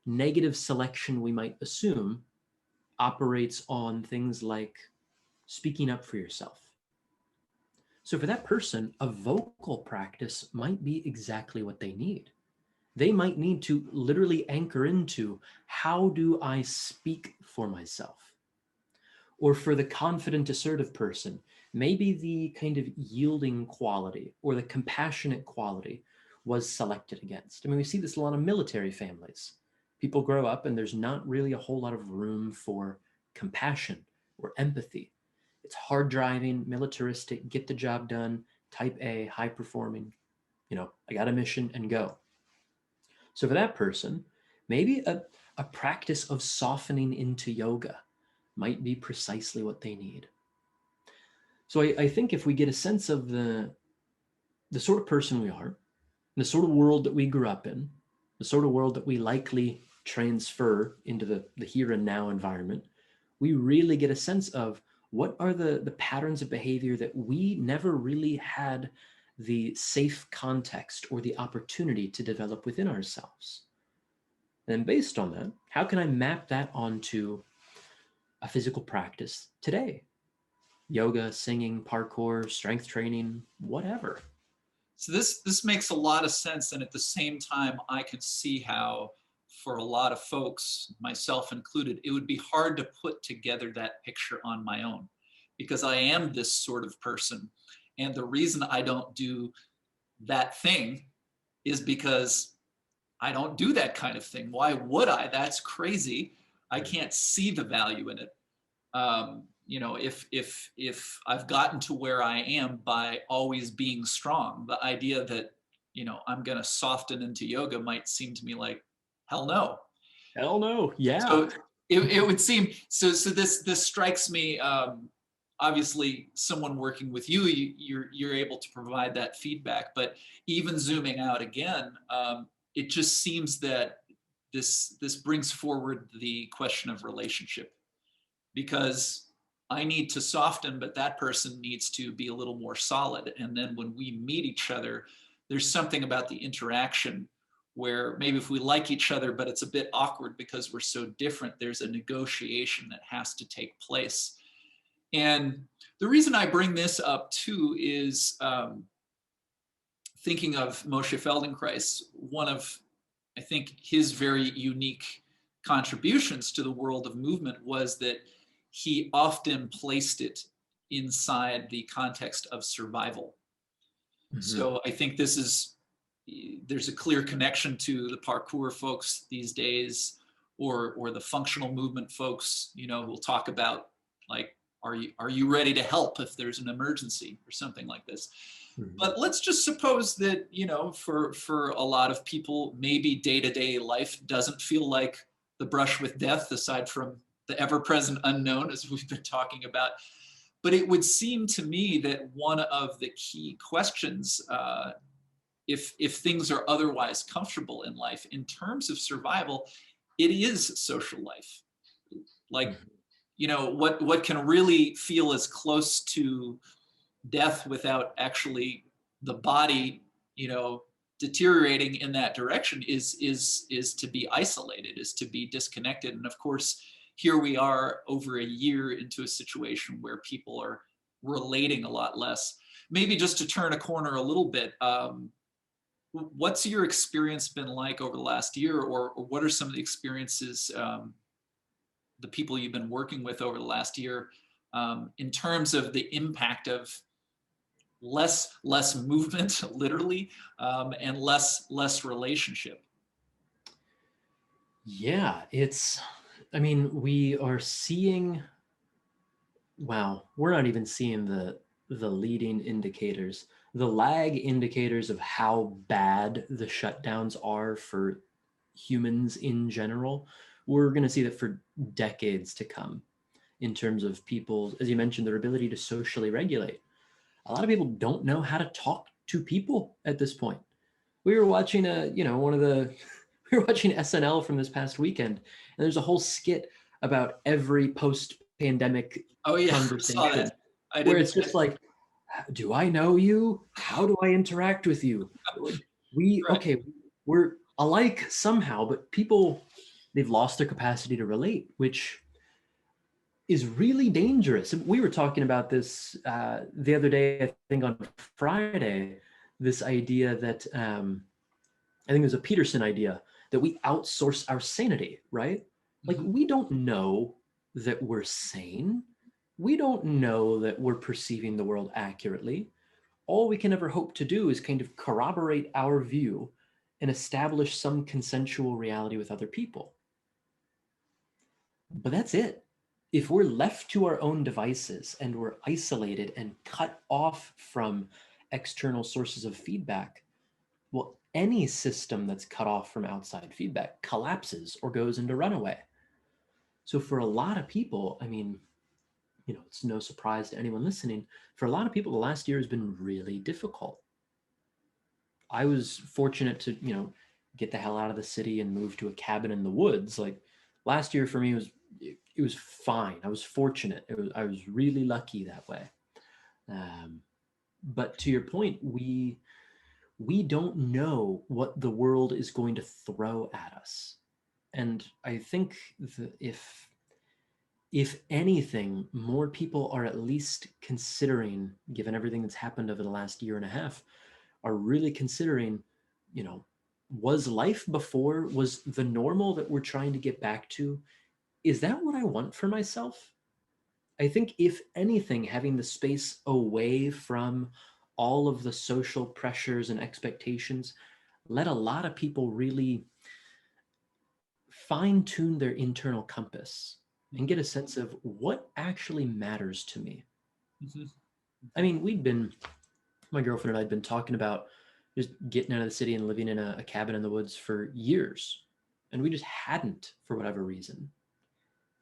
negative selection, we might assume, operates on things like speaking up for yourself. So for that person, a vocal practice might be exactly what they need. They might need to literally anchor into, how do I speak for myself? Or for the confident, assertive person, maybe the kind of yielding quality or the compassionate quality was selected against. I mean, we see this a lot of military families. People grow up and there's not really a whole lot of room for compassion or empathy. It's hard driving, militaristic, get the job done, type A, high performing, I got a mission and go. So for that person, maybe a practice of softening into yoga might be precisely what they need. So I think if we get a sense of the sort of person we are, the sort of world that we grew up in, the sort of world that we likely transfer into the here and now environment, we really get a sense of what are the patterns of behavior that we never really had the safe context or the opportunity to develop within ourselves. And based on that, how can I map that onto a physical practice today? Yoga, singing, parkour, strength training, whatever. So this makes a lot of sense. And at the same time, I can see how for a lot of folks, myself included, it would be hard to put together that picture on my own, because I am this sort of person. And the reason I don't do that thing is because I don't do that kind of thing. Why would I? That's crazy. I can't see the value in it. If I've gotten to where I am by always being strong, the idea that, I'm going to soften into yoga might seem to me like, hell no. Hell no. Yeah. So it would seem, so this strikes me, obviously someone working with you, you're able to provide that feedback, but even zooming out again, it just seems that this brings forward the question of relationship, because I need to soften, but that person needs to be a little more solid. And then when we meet each other, there's something about the interaction where maybe if we like each other, but it's a bit awkward because we're so different, there's a negotiation that has to take place. And the reason I bring this up too is thinking of Moshe Feldenkrais, one of, I think, his very unique contributions to the world of movement was that he often placed it inside the context of survival. Mm-hmm. So I think this is there's a clear connection to the parkour folks these days, or the functional movement folks, who'll talk about like, are you ready to help if there's an emergency or something like this? Mhm. But let's just suppose that, for a lot of people, maybe day-to-day life doesn't feel like the brush with death, aside from the ever-present unknown, as we've been talking about. But it would seem to me that one of the key questions, if things are otherwise comfortable in life, in terms of survival, it is social life. Like, what can really feel as close to death without actually the body, deteriorating in that direction, is to be isolated, is to be disconnected. And of course, here we are over a year into a situation where people are relating a lot less. Maybe just to turn a corner a little bit, what's your experience been like over the last year, or what are some of the experiences, the people you've been working with over the last year, in terms of the impact of less movement, literally, and less relationship? Yeah, I mean, we are seeing, wow, we're not even seeing the leading indicators, the lag indicators of how bad the shutdowns are for humans in general. We're going to see that for decades to come in terms of people, as you mentioned, their ability to socially regulate. A lot of people don't know how to talk to people at this point. We were watching we were watching SNL from this past weekend, and there's a whole skit about every post-pandemic Oh yeah, I saw conversation that. I where didn't. it's just like, do I know you? How do I interact with you? Right. Okay, we're alike somehow, but people, they've lost their capacity to relate, which is really dangerous. We were talking about this the other day, I think on Friday, this idea that I think it was a Peterson idea that we outsource our sanity, right? Like, Mhm. we don't know that we're sane. We don't know that we're perceiving the world accurately. All we can ever hope to do is kind of corroborate our view and establish some consensual reality with other people. But that's it. If we're left to our own devices and we're isolated and cut off from external sources of feedback, well, any system that's cut off from outside feedback collapses or goes into runaway. So for a lot of people, I mean, it's no surprise to anyone listening. For a lot of people, the last year has been really difficult. I was fortunate to, get the hell out of the city and move to a cabin in the woods. Like, last year for me it was fine. I was fortunate. I was really lucky that way. But to your point, we don't know what the world is going to throw at us. And I think that if anything, more people are at least considering, given everything that's happened over the last year and a half, are really considering, was life before, was the normal that we're trying to get back to, is that what I want for myself? I think, if anything, having the space away from all of the social pressures and expectations let a lot of people really fine tune their internal compass and get a sense of what actually matters to me. Mhm. I mean, my girlfriend and I had been talking about just getting out of the city and living in a cabin in the woods for years. And we just hadn't, for whatever reason.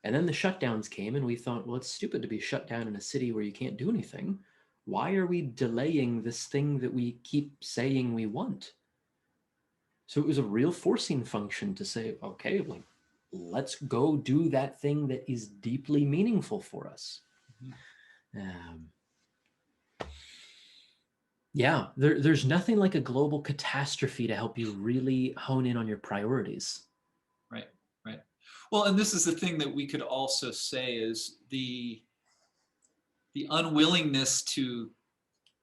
And then the shutdowns came, and we thought, well, it's stupid to be shut down in a city where you can't do anything. Why are we delaying this thing that we keep saying we want? So it was a real forcing function to say, okay, like, let's go do that thing that is deeply meaningful for us. Mhm. Um, yeah, there's nothing like a global catastrophe to help you really hone in on your priorities. Right, right. Well, and this is the thing that we could also say is the unwillingness to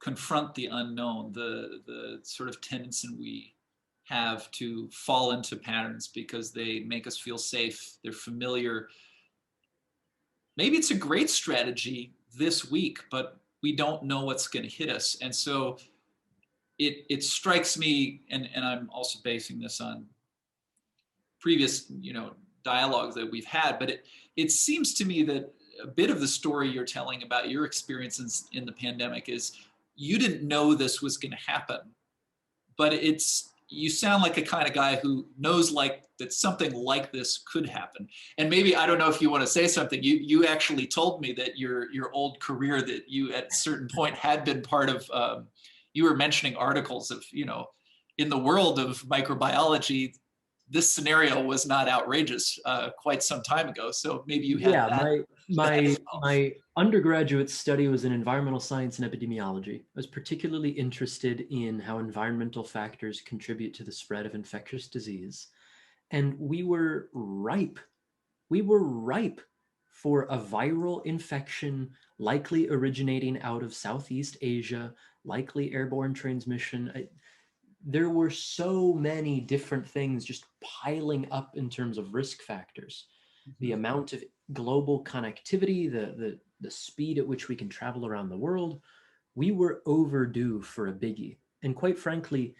confront the unknown, the sort of tendency we have to fall into patterns because they make us feel safe, they're familiar. Maybe it's a great strategy this week, but we don't know what's going to hit us. And so it strikes me, and I'm also basing this on previous, dialogues that we've had, but it seems to me that a bit of the story you're telling about your experiences in the pandemic is you didn't know this was going to happen, but you sound like a kind of guy who knows like that something like this could happen. And maybe, I don't know if you want to say something, you actually told me that your old career, that you at a certain point had been part of, you were mentioning articles of, in the world of microbiology, this scenario was not outrageous quite some time ago. So maybe you had Yeah, that. my as well. my undergraduate study was in environmental science and epidemiology. I was particularly interested in how environmental factors contribute to the spread of infectious disease. And we were ripe. We were ripe for a viral infection, likely originating out of Southeast Asia, likely airborne transmission. There were so many different things just piling up in terms of risk factors. The Mhm. amount of global connectivity, the speed at which we can travel around the world, we were overdue for a biggie. And quite frankly,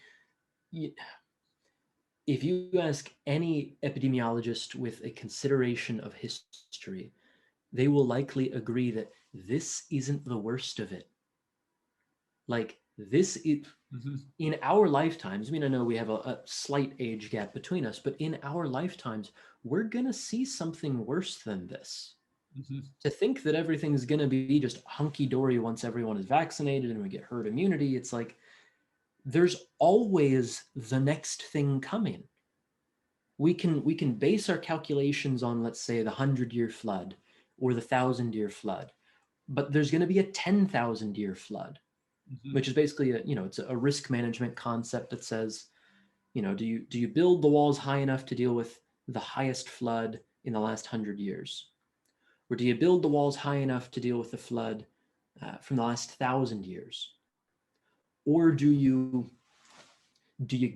if you ask any epidemiologist with a consideration of history, they will likely agree that this isn't the worst of it. Like, this is, Mhm. in our lifetimes, I mean, I know we have a slight age gap between us, but in our lifetimes, we're going to see something worse than this. Mhm. To think that everything's going to be just hunky-dory once everyone is vaccinated and we get herd immunity, it's like there's always the next thing coming. We can base our calculations on, let's say, the 100-year flood or the 1,000-year flood, but there's going to be a 10,000-year flood, Mhm. which is basically it's a risk management concept that says, do you build the walls high enough to deal with the highest flood in the last 100 years, or do you build the walls high enough to deal with the flood from the last 1,000 years, or do you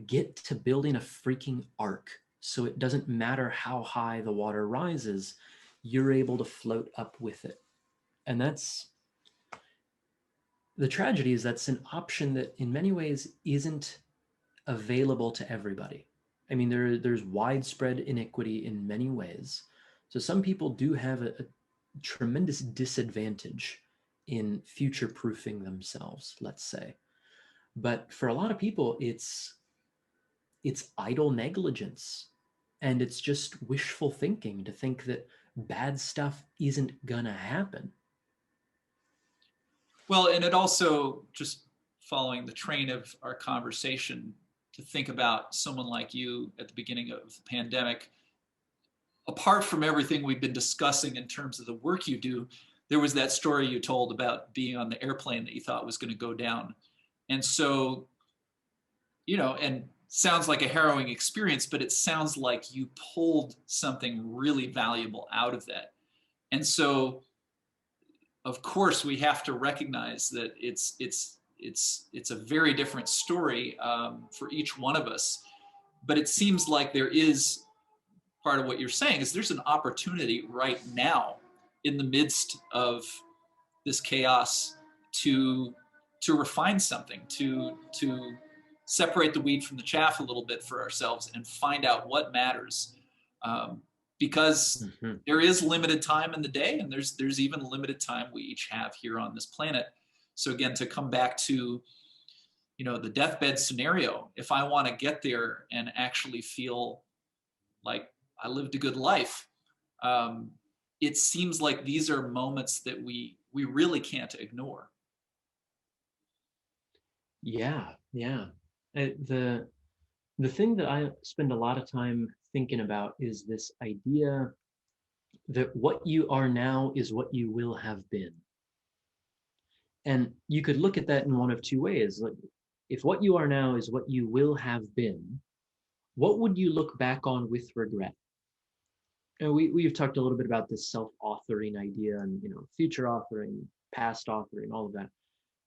get to building a freaking ark so it doesn't matter how high the water rises, you're able to float up with it. And that's the tragedy, is that's an option that in many ways isn't available to everybody. I mean, there's widespread inequity in many ways. So some people do have a tremendous disadvantage in future proofing themselves, let's say. But for a lot of people, it's idle negligence, and it's just wishful thinking to think that bad stuff isn't gonna happen. Well, and it also, just following the train of our conversation, to think about someone like you at the beginning of the pandemic, apart from everything we've been discussing in terms of the work you do, there was that story you told about being on the airplane that you thought was going to go down. And so, and sounds like a harrowing experience, but it sounds like you pulled something really valuable out of that. And so, of course, we have to recognize that it's a very different story for each one of us. But it seems like there is, part of what you're saying is there's an opportunity right now in the midst of this chaos to refine something, to separate the wheat from the chaff a little bit for ourselves and find out what matters. Because Mhm. there is limited time in the day, and there's even limited time we each have here on this planet. So again, to come back to the deathbed scenario, if I want to get there and actually feel like I lived a good life, um, it seems like these are moments that we really can't ignore. Yeah, yeah. The thing that I spend a lot of time thinking about is this idea that what you are now is what you will have been. And you could look at that in one of two ways. Like, if what you are now is what you will have been, what would you look back on with regret? And we've talked a little bit about this self-authoring idea, and future authoring, past authoring, all of that.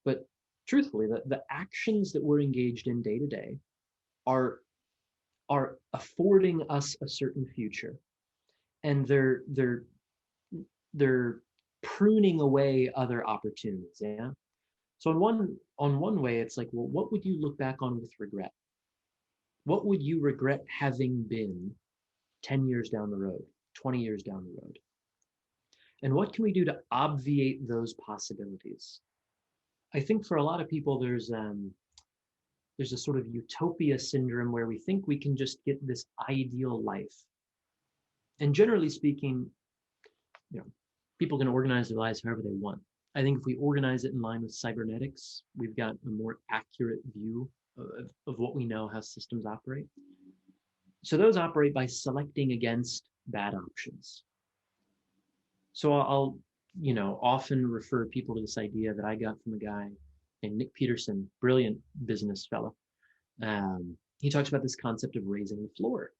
But truthfully, the actions that we're engaged in day to day are are affording us a certain future, and they're pruning away other opportunities. Yeah. So on one way, it's like, well, what would you look back on with regret? What would you regret having been 10 years down the road, 20 years down the road? And what can we do to obviate those possibilities? I think for a lot of people, there's a sort of utopia syndrome where we think we can just get this ideal life. And generally speaking, you know, people can organize their lives however they want. I think if we organize it in line with cybernetics, we've got a more accurate view of what we know, how systems operate. So those operate by selecting against bad options. So I'll, often refer people to this idea that I got from a guy named Nick Peterson, brilliant business fellow. He talks about this concept of raising the floor.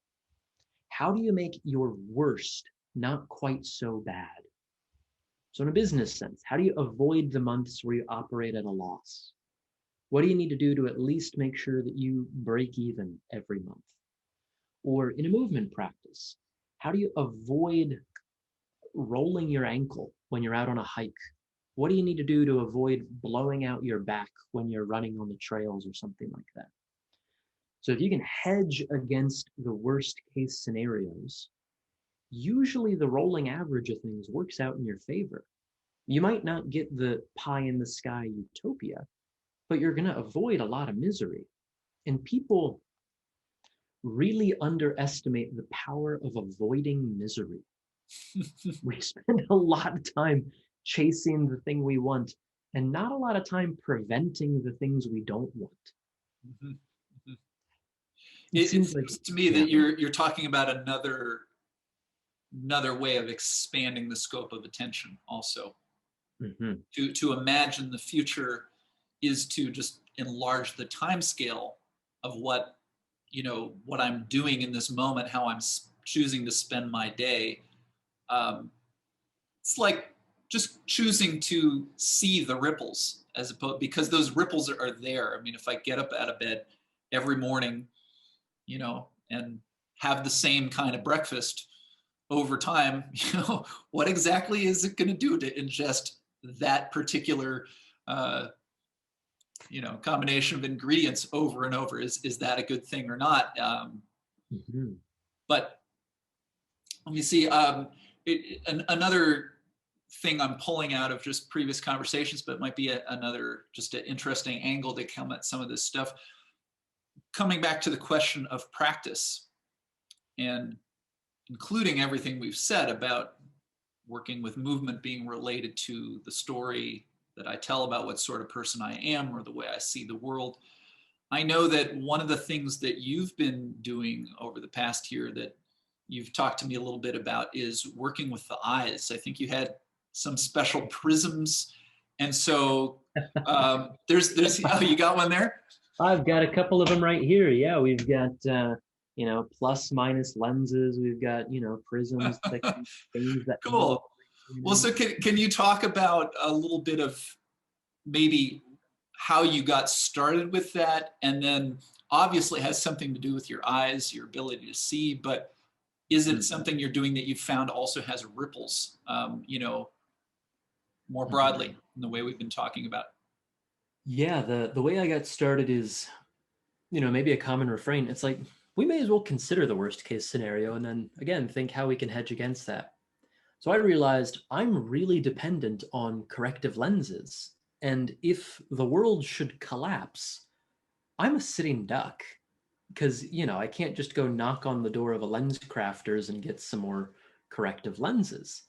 How do you make your worst not quite so bad? So in a business sense, how do you avoid the months where you operate at a loss? What do you need to do to at least make sure that you break even every month? Or in a movement practice, how do you avoid rolling your ankle when you're out on a hike? What do you need to do to avoid blowing out your back when you're running on the trails or something like that? So if you can hedge against the worst case scenarios, usually the rolling average of things works out in your favor. You might not get the pie in the sky utopia, but you're going to avoid a lot of misery. And people really underestimate the power of avoiding misery. We spend a lot of time chasing the thing we want and not a lot of time preventing the things we don't want. Mm-hmm. Mm-hmm. It It seems like, seems to me that you're talking about another way of expanding the scope of attention also. mm-hmm. To imagine the future is to just enlarge the time scale of what I'm doing in this moment, how I'm choosing to spend my day. It's like just choosing to see the ripples as opposed, because those ripples are there. I mean, if I get up out of bed every morning, and have the same kind of breakfast over time, what exactly is it going to do to ingest that particular combination of ingredients over and over? Is that a good thing or not? Mm-hmm. But let me see. Another thing I'm pulling out of just previous conversations, but it might be another just an interesting angle to come at some of this stuff. Coming back to the question of practice, and including everything we've said about working with movement being related to the story that I tell about what sort of person I am or the way I see the world. I know that one of the things that you've been doing over the past year that you've talked to me a little bit about is working with the eyes. I think you had some special prisms. And so there's oh, you got one there? I've got a couple of them right here. Yeah, we've got, plus minus lenses. We've got, prisms, things that. Cool. Well, so can you talk about a little bit of maybe how you got started with that, and then obviously it has something to do with your eyes, your ability to see, but is it something you're doing that you found also has ripples, more broadly in the way we've been talking about? Yeah, the way I got started is, maybe a common refrain. It's like, we may as well consider the worst case scenario and then again think how we can hedge against that. So I realized I'm really dependent on corrective lenses. And if the world should collapse, I'm a sitting duck because, I can't just go knock on the door of a lens crafters and get some more corrective lenses.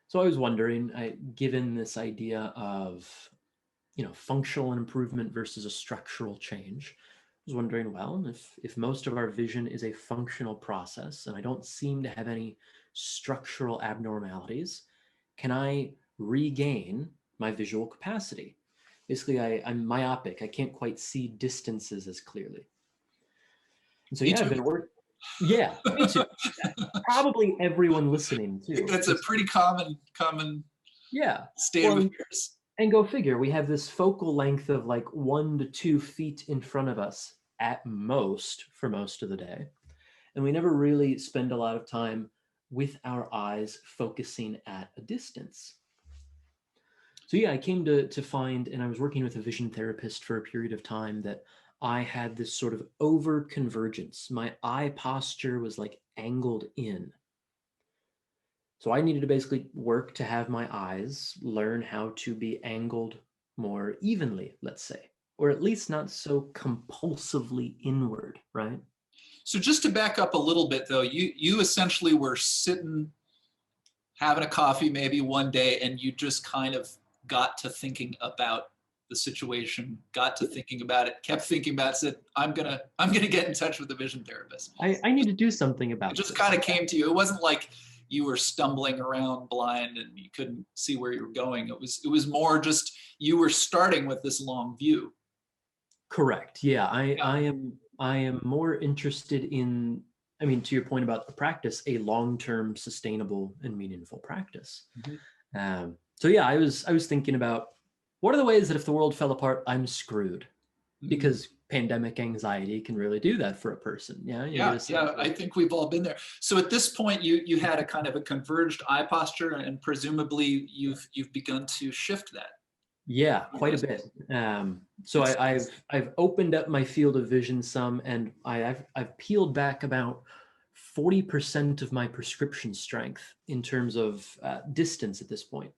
So I was wondering, given this idea of, functional improvement versus a structural change, I was wondering, well, if most of our vision is a functional process and I don't seem to have any structural abnormalities, can I regain my visual capacity? Basically, I'm myopic. I can't quite see distances as clearly. And so, Me yeah, too. I've been working. Yeah, me too. Probably everyone listening too. I think that's a pretty common state of affairs. And go figure, we have this focal length of like 1 to 2 feet in front of us at most for most of the day. And we never really spend a lot of time with our eyes focusing at a distance. So yeah, I came to find, and I was working with a vision therapist for a period of time, that I had this sort of over convergence. My eye posture was like angled in. So I needed to basically work to have my eyes learn how to be angled more evenly, let's say, or at least not so compulsively inward, right? So just to back up a little bit though, you essentially were sitting having a coffee maybe one day and you just kind of got to thinking about the situation, got to thinking about it, kept thinking about it, said, I'm gonna get in touch with the vision therapist. I need to do something It about just this. kind of came to you. It wasn't like you were stumbling around blind and you couldn't see where you were going. It was more just you were starting with this long view. Correct. Yeah, Yeah. I am more interested in, I mean, to your point about the practice, a long-term sustainable and meaningful practice. Mhm. So yeah, I was thinking about what are the ways that if the world fell apart, I'm screwed, Mhm. because pandemic anxiety can really do that for a person. Yeah, you get Yeah, a sense yeah, of, I think we've all been there. So at this point, you had a kind of a converged eye posture, and presumably you've begun to shift that. yeah, quite a Yes. bit. So It's, I've opened up my field of vision some, and I've peeled back about 40% of my prescription strength in terms of distance at this point,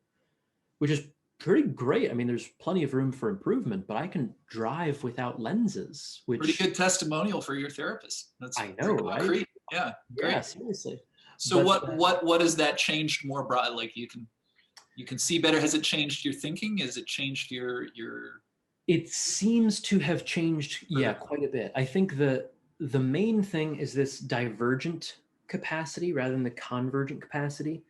which is pretty great. I mean, there's plenty of room for improvement, but I can drive without lenses, pretty which good testimonial for your therapist. That's I know, very right? concrete. Yeah, Yeah, great. seriously. So But what has that changed more broad? Like you can see better. Has it changed your thinking? Has it changed your it seems to have changed, yeah, further? quite a bit. I think the main thing is this divergent capacity rather than the convergent capacity.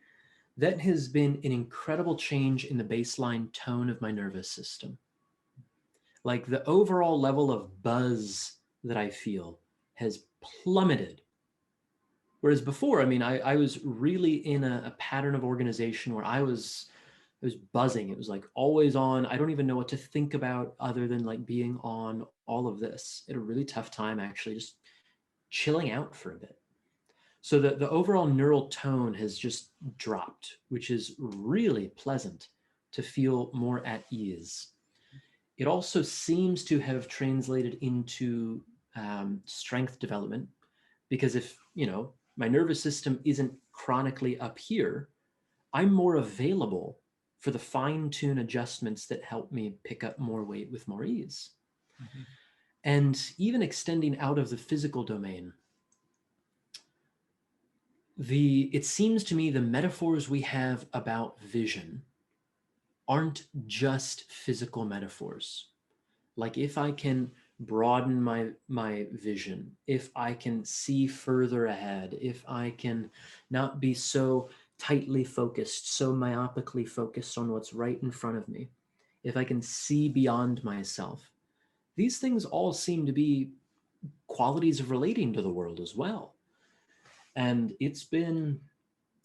That has been an incredible change in the baseline tone of my nervous system. Like the overall level of buzz that I feel has plummeted. Whereas before, I mean, I was really in a pattern of organization where I was buzzing. It was like always on. I don't even know what to think about other than like being on all of this. I had a really tough time actually just chilling out for a bit. So the overall neural tone has just dropped, which is really pleasant to feel more at ease. It also seems to have translated into strength development, because if, my nervous system isn't chronically up here, I'm more available for the fine tune adjustments that help me pick up more weight with more ease. Mhm. And even extending out of the physical domain, it seems to me the metaphors we have about vision aren't just physical metaphors. Like if I can broaden my vision, if I can see further ahead, if I can not be so tightly focused, so myopically focused on what's right in front of me, if I can see beyond myself, these things all seem to be qualities of relating to the world as well. And it's been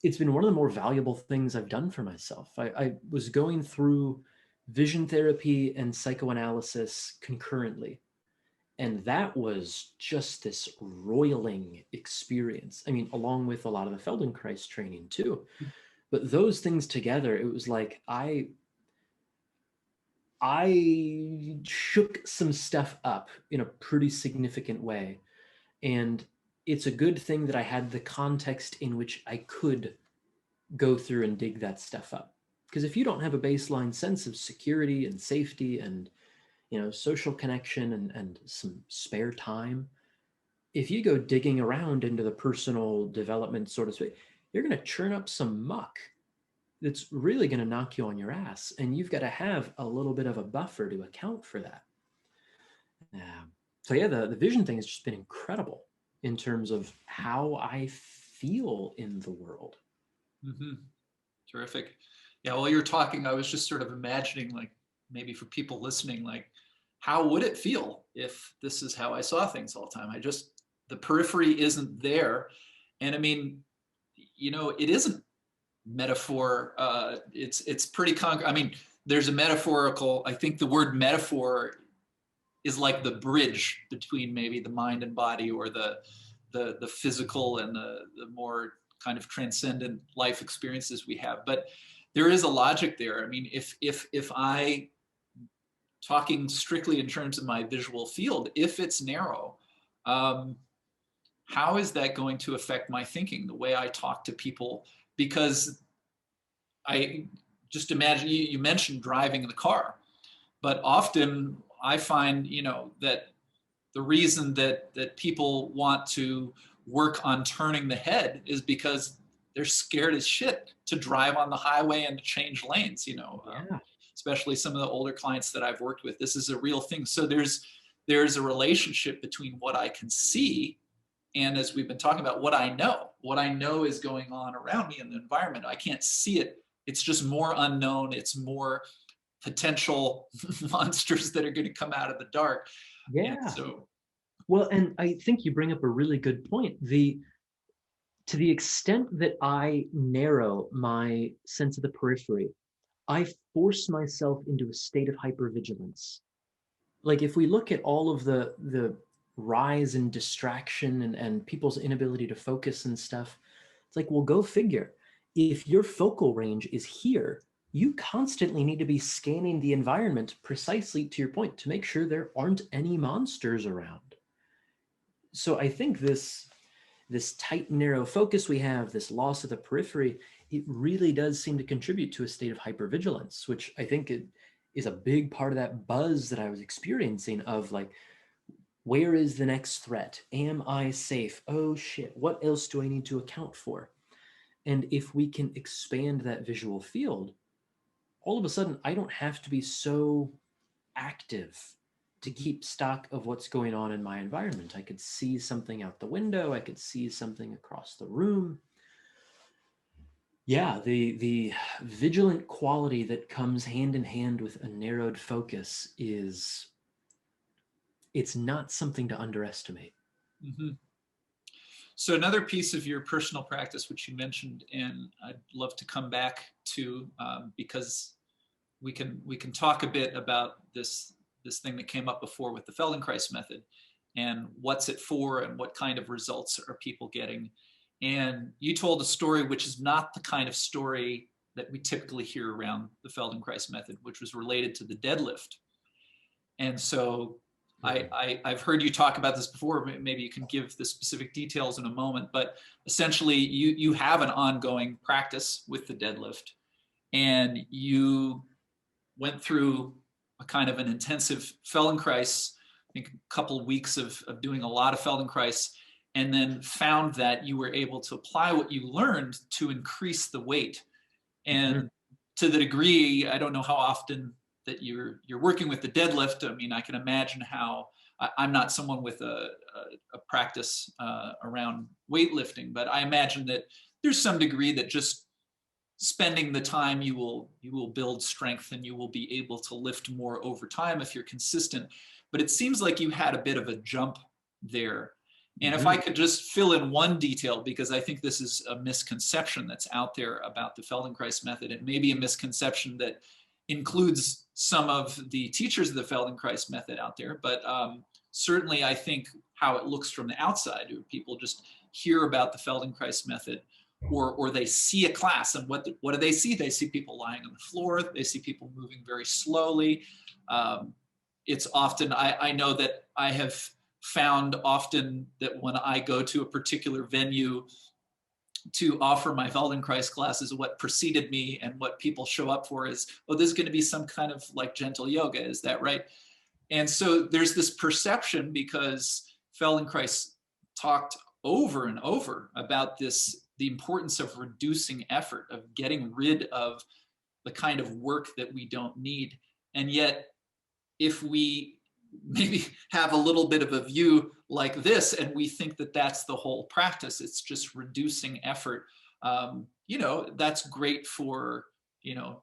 one of the more valuable things I've done for myself. I was going through vision therapy and psychoanalysis concurrently, and that was just this roiling experience. I mean, along with a lot of the Feldenkrais training too. But those things together, it was like I shook some stuff up in a pretty significant way. And it's a good thing that I had the context in which I could go through and dig that stuff up. Because if you don't have a baseline sense of security and safety and social connection and some spare time, if you go digging around into the personal development sort of space, you're going to churn up some muck that's really going to knock you on your ass. And you've got to have a little bit of a buffer to account for that. So yeah, the vision thing has just been incredible in terms of how I feel in the world. Mhm. Terrific. Yeah, while you're talking, I was just sort of imagining, like, maybe for people listening, like, how would it feel if this is how I saw things all the time? The periphery isn't there. And I mean, it isn't metaphor. It's pretty concrete. I mean, there's a metaphorical, I think the word metaphor is like the bridge between maybe the mind and body, or the physical and the more kind of transcendent life experiences we have. But there is a logic there. I mean, if I, talking strictly in terms of my visual field, if it's narrow, how is that going to affect my thinking, the way I talk to people? Because I just imagine, you mentioned driving in the car, but often I find, that the reason that people want to work on turning the head is because they're scared as shit to drive on the highway and to change lanes, Yeah. especially some of the older clients that I've worked with. This is a real thing. So there's a relationship between what I can see and, as we've been talking about, what I know is going on around me in the environment. I can't see it. It's just more unknown. It's more potential monsters that are going to come out of the dark. And Yeah. so, Well, and I think you bring up a really good point. To the extent that I narrow my sense of the periphery, I force myself into a state of hypervigilance. Like if we look at all of the rise in distraction and people's inability to focus and stuff, it's like, well, go figure. If your focal range is here, you constantly need to be scanning the environment, precisely to your point, to make sure there aren't any monsters around. So I think this tight, narrow focus we have, this loss of the periphery, it really does seem to contribute to a state of hypervigilance, which I think it is a big part of that buzz that I was experiencing of like, where is the next threat? Am I safe? Oh shit, what else do I need to account for? And if we can expand that visual field, all of a sudden, I don't have to be so active to keep stock of what's going on in my environment. I could see something out the window. I could see something across the room. Yeah, the vigilant quality that comes hand in hand with a narrowed focus it's not something to underestimate. mhm. So another piece of your personal practice, which you mentioned, and I'd love to come back to, because we can talk a bit about this thing that came up before with the Feldenkrais method, and what's it for, and what kind of results are people getting. And you told a story which is not the kind of story that we typically hear around the Feldenkrais method, which was related to the deadlift. And so I've heard you talk about this before. Maybe you can give the specific details in a moment, but essentially you have an ongoing practice with the deadlift, and you went through a kind of an intensive Feldenkrais, I think a couple of weeks of doing a lot of Feldenkrais, and then found that you were able to apply what you learned to increase the weight. And to the degree, I don't know how often that you're working with the deadlift. I mean, I can imagine how, I'm not someone with a practice around weightlifting, but I imagine that there's some degree that just spending the time, you will build strength, and you will be able to lift more over time if you're consistent. But it seems like you had a bit of a jump there. And if I could just fill in one detail, because I think this is a misconception that's out there about the Feldenkrais method, and maybe a misconception that includes some of the teachers of the Feldenkrais method out there, but certainly I think how it looks from the outside, people just hear about the Feldenkrais method, or they see a class, and what do they see? They see people lying on the floor. They see people moving very slowly. It's often, I know that I have found often that when I go to a particular venue to offer my Feldenkrais classes, what preceded me and what people show up for is, oh, this is going to be some kind of like gentle yoga. Is that right? And so there's this perception, because Feldenkrais talked over and over about the importance of reducing effort, of getting rid of the kind of work that we don't need. And yet, if we maybe have a little bit of a view like this, and we think that that's the whole practice, it's just reducing effort, that's great for,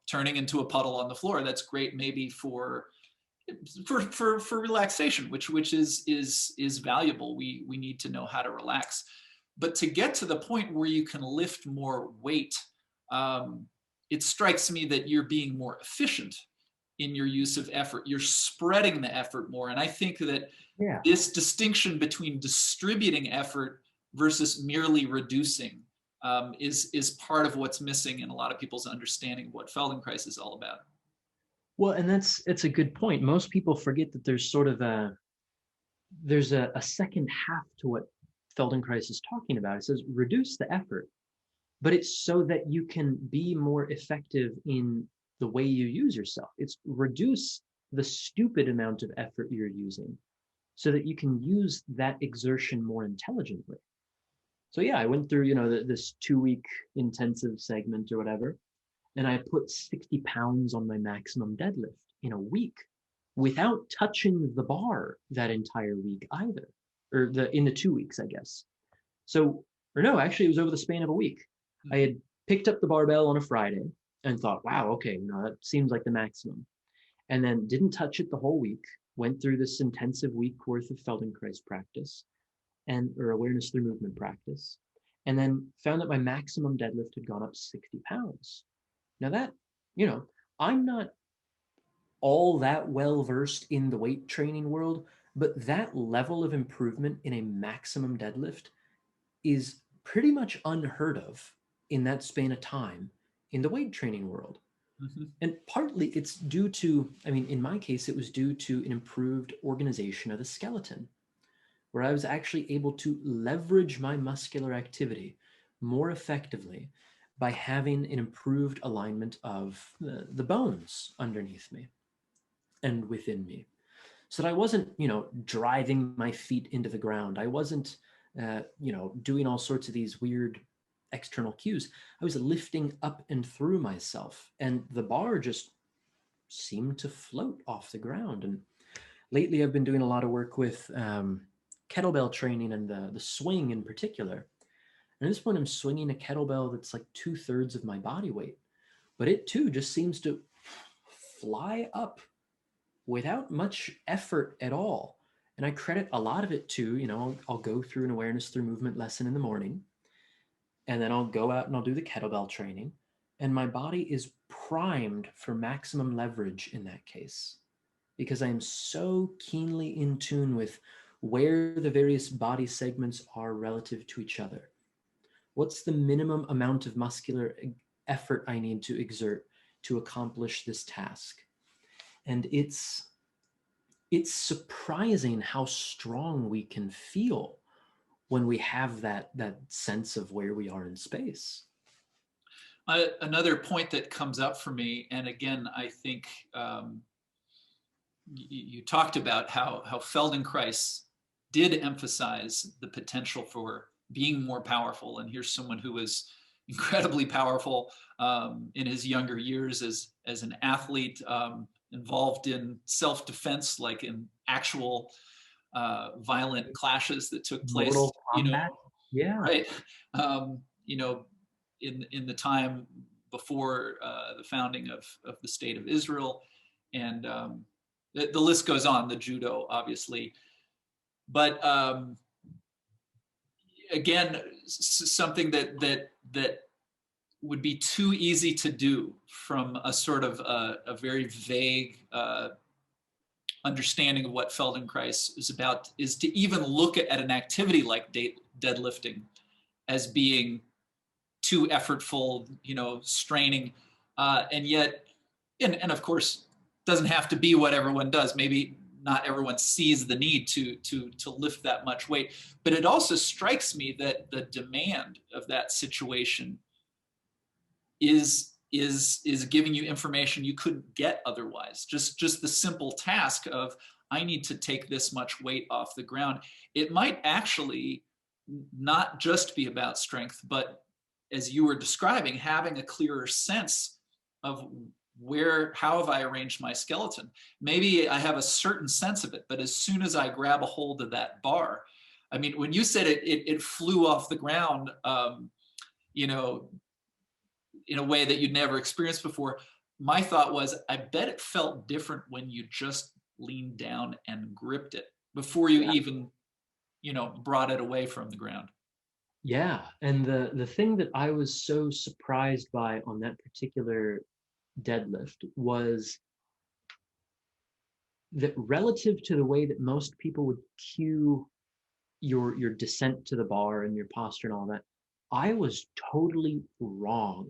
turning into a puddle on the floor. That's great maybe for relaxation, which is valuable. We need to know how to relax. But to get to the point where you can lift more weight, it strikes me that you're being more efficient in your use of effort. You're spreading the effort more. And I think that this distinction between distributing effort versus merely reducing is part of what's missing in a lot of people's understanding of what Feldenkrais is all about. Well, and it's a good point. Most people forget that there's sort of a second half to what Feldenkrais is talking about. It says reduce the effort, but it's so that you can be more effective in the way you use yourself. It's reduce the stupid amount of effort you're using so that you can use that exertion more intelligently. So yeah, I went through, this 2-week intensive segment or whatever, and I put 60 pounds on my maximum deadlift in a week without touching the bar that entire week either, or in the 2 weeks, I guess. So, or no, actually it was over the span of a week. I had picked up the barbell on a Friday and thought, wow, okay, that seems like the maximum. And then didn't touch it the whole week, went through this intensive week worth of Feldenkrais practice or awareness through movement practice, and then found that my maximum deadlift had gone up 60 pounds. Now that, I'm not all that well versed in the weight training world, but that level of improvement in a maximum deadlift is pretty much unheard of in that span of time in the weight training world. Mm-hmm. And partly it's due to, in my case, it was due to an improved organization of the skeleton, where I was actually able to leverage my muscular activity more effectively by having an improved alignment of the bones underneath me and within me. So that I wasn't, driving my feet into the ground. I wasn't, doing all sorts of these weird external cues. I was lifting up and through myself, and the bar just seemed to float off the ground. And lately I've been doing a lot of work with kettlebell training and the swing in particular. And at this point I'm swinging a kettlebell that's like 2/3 of my body weight, but it too just seems to fly up without much effort at all. And I credit a lot of it to, I'll go through an awareness through movement lesson in the morning, and then I'll go out and I'll do the kettlebell training, and my body is primed for maximum leverage in that case, because I am so keenly in tune with where the various body segments are relative to each other. What's the minimum amount of muscular effort I need to exert to accomplish this task? And it's surprising how strong we can feel when we have that sense of where we are in space. Another point that comes up for me, and again, I think you talked about how Feldenkrais did emphasize the potential for being more powerful. And here's someone who was incredibly powerful in his younger years as an athlete, involved in self-defense, like in actual violent clashes that took place. Mortal combat. Yeah. Right. In the time before the founding of the state of Israel, and the list goes on. The judo, obviously, but again, something that would be too easy to do from a sort of a very vague understanding of what Feldenkrais is about, is to even look at an activity like deadlifting as being too effortful, straining, and yet, and of course, doesn't have to be what everyone does. Maybe not everyone sees the need to lift that much weight, but it also strikes me that the demand of that situation is giving you information you couldn't get otherwise. Just the simple task of, I need to take this much weight off the ground. It might actually not just be about strength, but as you were describing, having a clearer sense of how have I arranged my skeleton? Maybe I have a certain sense of it, but as soon as I grab a hold of that bar, when you said it flew off the ground, in a way that you'd never experienced before, my thought was, I bet it felt different when you just leaned down and gripped it before you even, brought it away from the ground. Yeah. And the thing that I was so surprised by on that particular deadlift was that relative to the way that most people would cue your descent to the bar and your posture and all that, I was totally wrong.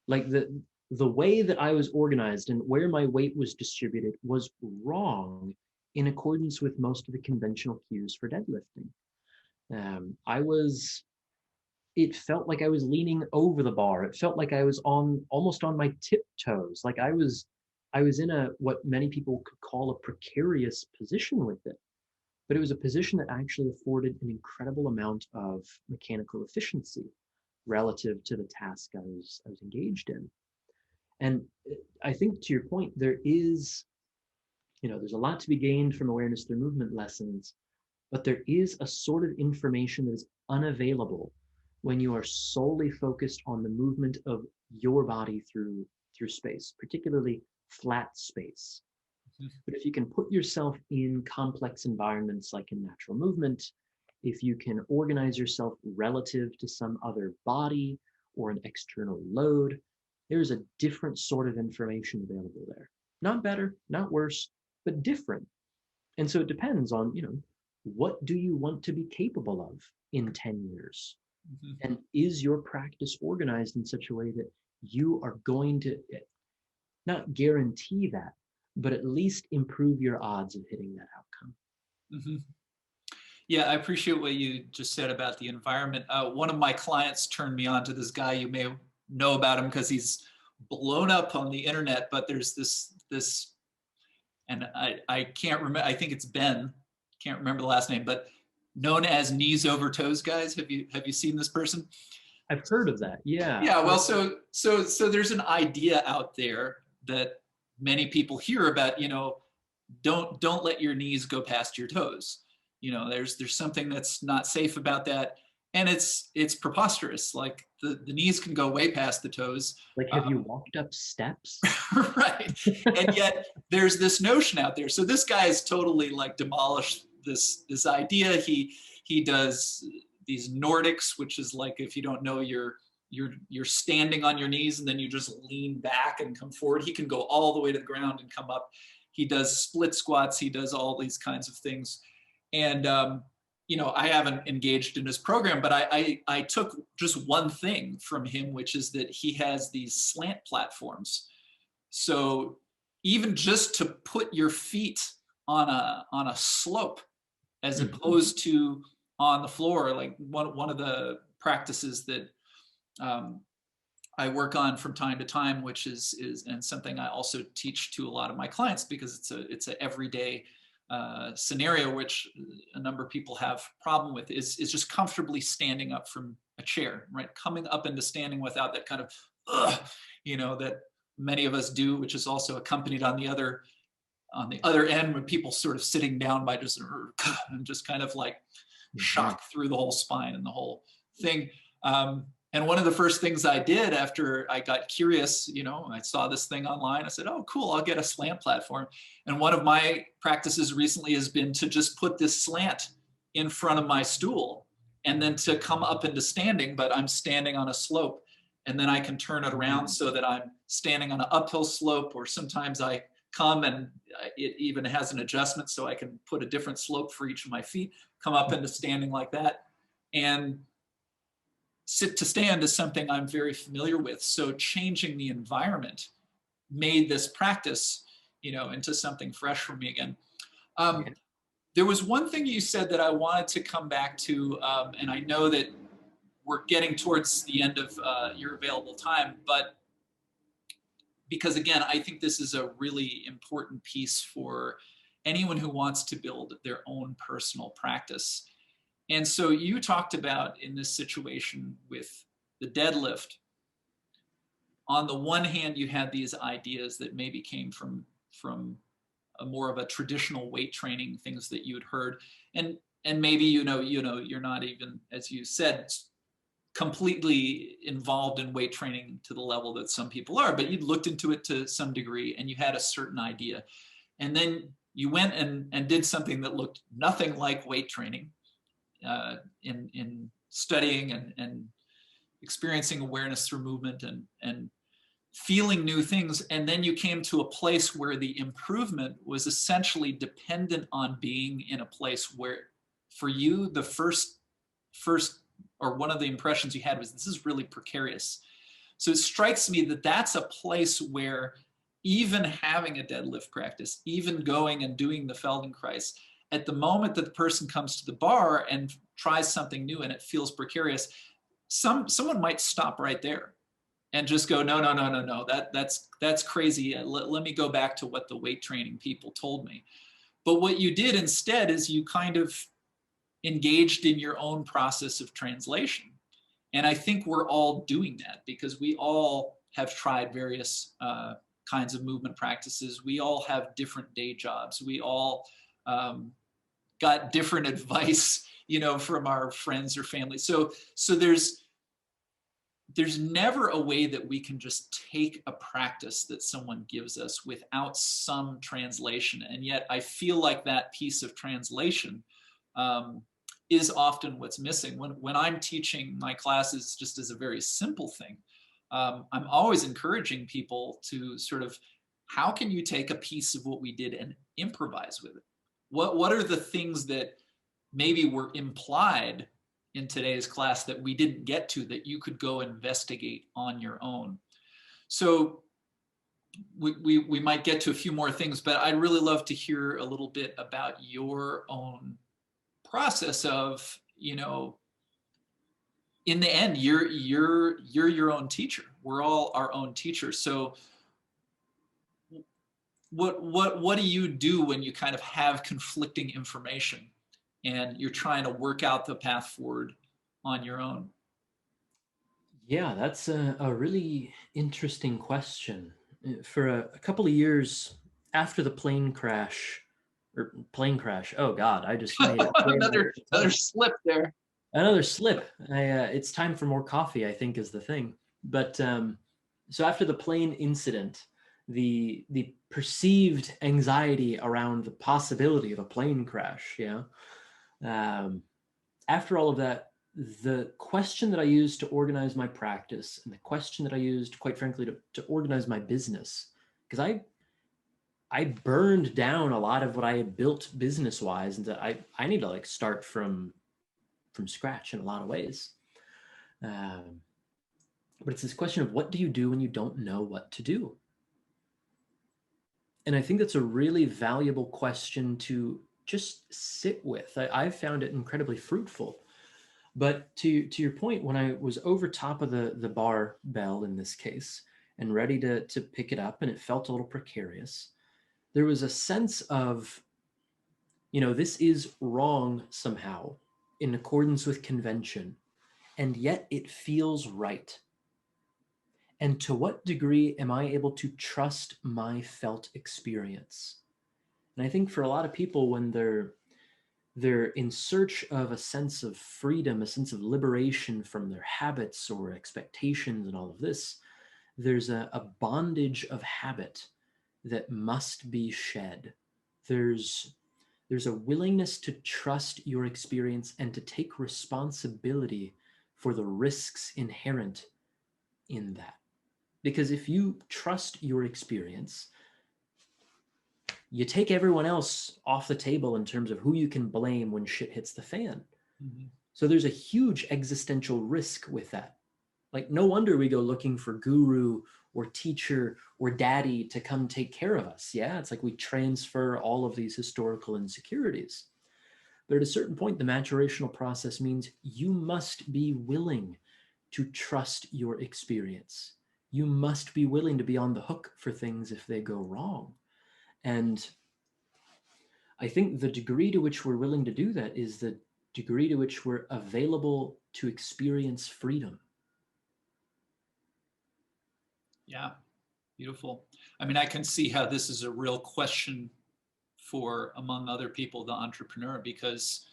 Like the way that I was organized and where my weight was distributed was wrong in accordance with most of the conventional cues for deadlifting. I was, it felt like I was leaning over the bar. It felt like I was on almost on my tiptoes. Like I was in a, what many people could call a precarious position with it. But it was a position that actually afforded an incredible amount of mechanical efficiency relative to the task I was engaged in. And I think to your point, there is, there's a lot to be gained from awareness through movement lessons, but there is a sort of information that is unavailable when you are solely focused on the movement of your body through space, particularly flat space. But if you can put yourself in complex environments like in natural movement, if you can organize yourself relative to some other body or an external load, there's a different sort of information available there. Not better, not worse, but different. And so it depends on, what do you want to be capable of in 10 years? Mm-hmm. And is your practice organized in such a way that you are going to not guarantee that, but at least improve your odds of hitting that outcome? Mm-hmm. Yeah, I appreciate what you just said about the environment. One of my clients turned me on to this guy. You may know about him because he's blown up on the internet, but there's this, and I can't remember, I think it's Ben, can't remember the last name, but known as knees over toes guys. Have you seen this person? I've heard of that. Yeah. Yeah. Well, so there's an idea out there that many people hear about, don't let your knees go past your toes. There's something that's not safe about that. And it's preposterous. Like the knees can go way past the toes. Like, have you walked up steps? Right. And yet there's this notion out there. So this guy is totally like demolished this idea. He does these Nordics, which is like, if you don't know, you're standing on your knees and then you just lean back and come forward. He can go all the way to the ground and come up. He does split squats. He does all these kinds of things. And, I haven't engaged in his program, but I took just one thing from him, which is that he has these slant platforms. So even just to put your feet on a slope, as opposed to on the floor, like one of the practices that I work on from time to time, which is and something I also teach to a lot of my clients, because it's a everyday scenario which a number of people have problem with, is just comfortably standing up from a chair, right? Coming up into standing without that kind of that many of us do, which is also accompanied on the other end when people sort of sitting down by just and just kind of like shock through the whole spine and the whole thing. And one of the first things I did after I got curious, I saw this thing online. I said, oh, cool, I'll get a slant platform. And one of my practices recently has been to just put this slant in front of my stool and then to come up into standing, but I'm standing on a slope. And then I can turn it around so that I'm standing on an uphill slope, or sometimes I come and it even has an adjustment so I can put a different slope for each of my feet, come up into standing like that. And sit to stand is something I'm very familiar with. So changing the environment made this practice, into something fresh for me again. There was one thing you said that I wanted to come back to, and I know that we're getting towards the end of your available time, but because again, I think this is a really important piece for anyone who wants to build their own personal practice. And so you talked about in this situation with the deadlift, on the one hand, you had these ideas that maybe came from a more of a traditional weight training, things that you'd heard. And maybe, you're not even, as you said, completely involved in weight training to the level that some people are, but you'd looked into it to some degree and you had a certain idea. And then you went and did something that looked nothing like weight training. In studying and experiencing awareness through movement and feeling new things. And then you came to a place where the improvement was essentially dependent on being in a place where, for you, the first or one of the impressions you had was this is really precarious. So it strikes me that that's a place where even having a deadlift practice, even going and doing the Feldenkrais, at the moment that the person comes to the bar and tries something new and it feels precarious, someone might stop right there and just go, no, no, no, no, no, that's crazy. Let me go back to what the weight training people told me. But what you did instead is you kind of engaged in your own process of translation. And I think we're all doing that because we all have tried various kinds of movement practices. We all have different day jobs. We all got different advice, from our friends or family. So there's never a way that we can just take a practice that someone gives us without some translation. And yet I feel like that piece of translation is often what's missing. When I'm teaching my classes, just as a very simple thing, I'm always encouraging people to sort of, how can you take a piece of what we did and improvise with it? What are the things that maybe were implied in today's class that we didn't get to that you could go investigate on your own? So we might get to a few more things, but I'd really love to hear a little bit about your own process of, in the end, you're your own teacher. We're all our own teachers. So what do you do when you kind of have conflicting information and you're trying to work out the path forward on your own? Yeah, that's a really interesting question. For a couple of years after the plane crash, oh God, I just made it way another slip there. another slip. It's time for more coffee, I think, is the thing. But so after the plane incident, the perceived anxiety around the possibility of a plane crash, after all of that, the question that I used to organize my practice and the question that I used, quite frankly, to organize my business, because I burned down a lot of what I had built business wise, and that I need to start from scratch in a lot of ways. But it's this question of, what do you do when you don't know what to do? And I think that's a really valuable question to just sit with. I've found it incredibly fruitful. But to your point, when I was over top of the barbell in this case and ready to pick it up, and it felt a little precarious, there was a sense of, this is wrong somehow in accordance with convention, and yet it feels right. And to what degree am I able to trust my felt experience? And I think for a lot of people, when they're in search of a sense of freedom, a sense of liberation from their habits or expectations and all of this, there's a bondage of habit that must be shed. There's a willingness to trust your experience and to take responsibility for the risks inherent in that. Because if you trust your experience, you take everyone else off the table in terms of who you can blame when shit hits the fan. Mm-hmm. So there's a huge existential risk with that. No wonder we go looking for guru or teacher or daddy to come take care of us. Yeah, it's like we transfer all of these historical insecurities. But at a certain point, the maturational process means you must be willing to trust your experience. You must be willing to be on the hook for things if they go wrong. And I think the degree to which we're willing to do that is the degree to which we're available to experience freedom. Yeah, beautiful. I mean, I can see how this is a real question for, among other people, the entrepreneur, because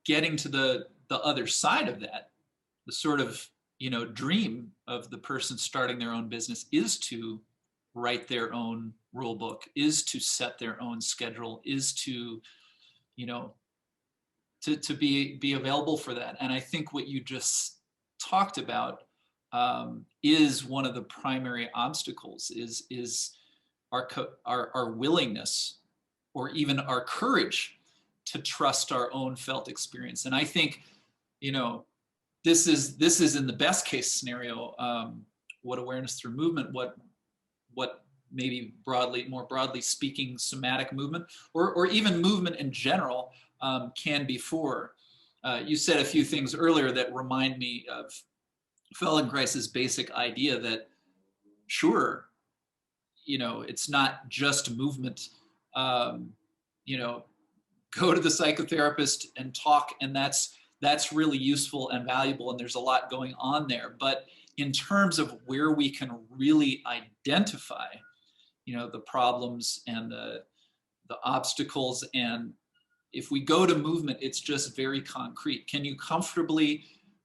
getting to the other side of that, the sort of, dream of the person starting their own business is to write their own rule book, is to set their own schedule, is to, to be available for that. And I think what you just talked about is one of the primary obstacles, is our willingness, or even our courage, to trust our own felt experience. And I think, this is in the best case scenario, what awareness through movement, what maybe more broadly speaking, somatic movement, or even movement in general, can be for. You said a few things earlier that remind me of Feldenkrais's basic idea that, sure, it's not just movement. You know, go to the psychotherapist and talk, and that's really useful and valuable, and there's a lot going on there. But in terms of where we can really identify, the problems and the obstacles, and if we go to movement, it's just very concrete. Can you comfortably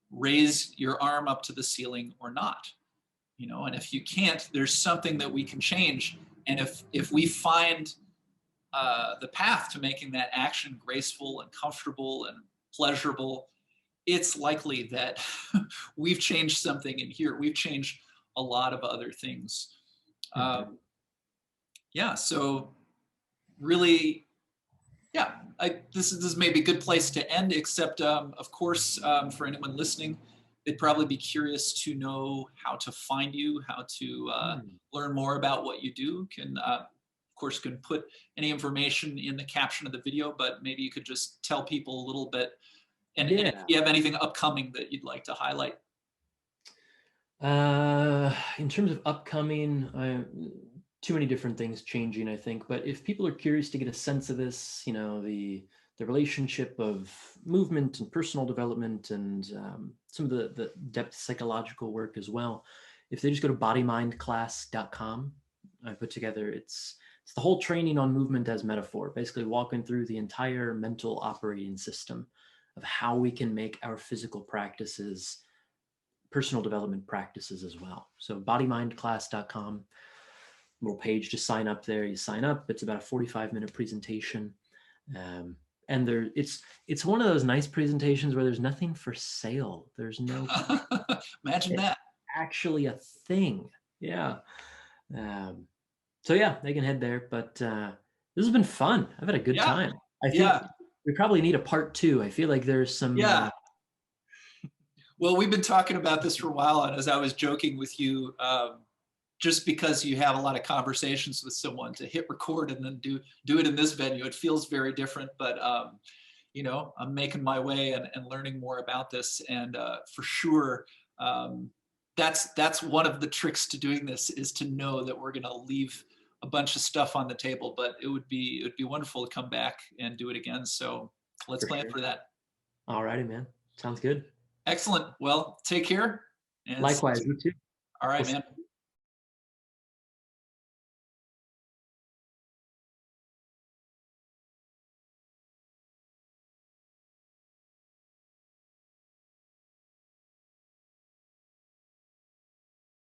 raise your arm up to the ceiling or not? And if you can't, there's something that we can change. And if we find the path to making that action graceful and comfortable and pleasurable, it's likely that we've changed something in here. We've changed a lot of other things. Yeah, so really, yeah, this is maybe a good place to end, except of course, for anyone listening, they'd probably be curious to know how to find you, how to learn more about what you do. Of course, can put any information in the caption of the video, but maybe you could just tell people a little bit, and if you have anything upcoming that you'd like to highlight. In terms of upcoming, too many different things changing, I think. But if people are curious to get a sense of this, the relationship of movement and personal development, and some of the depth psychological work as well, if they just go to bodymindclass.com, I put together, it's the whole training on movement as metaphor, basically walking through the entire mental operating system of how we can make our physical practices personal development practices as well. So bodymindclass.com, little page to sign up there. You sign up. It's about a 45-minute presentation. And it's one of those nice presentations where there's nothing for sale. There's no imagine that. Actually a thing. Yeah. So yeah, they can head there. But this has been fun. I've had a good time. I think we probably need a part 2. I feel like there's some well, we've been talking about this for a while, and as I was joking with you, just because you have a lot of conversations with someone, to hit record and then do it in this venue, it feels very different. But I'm making my way and learning more about this, and for sure, that's one of the tricks to doing this, is to know that we're going to leave a bunch of stuff on the table. But it would be wonderful to come back and do it again. So let's plan for that. All righty, man. Sounds good. Excellent. Well, take care. And likewise, you too. All right, man.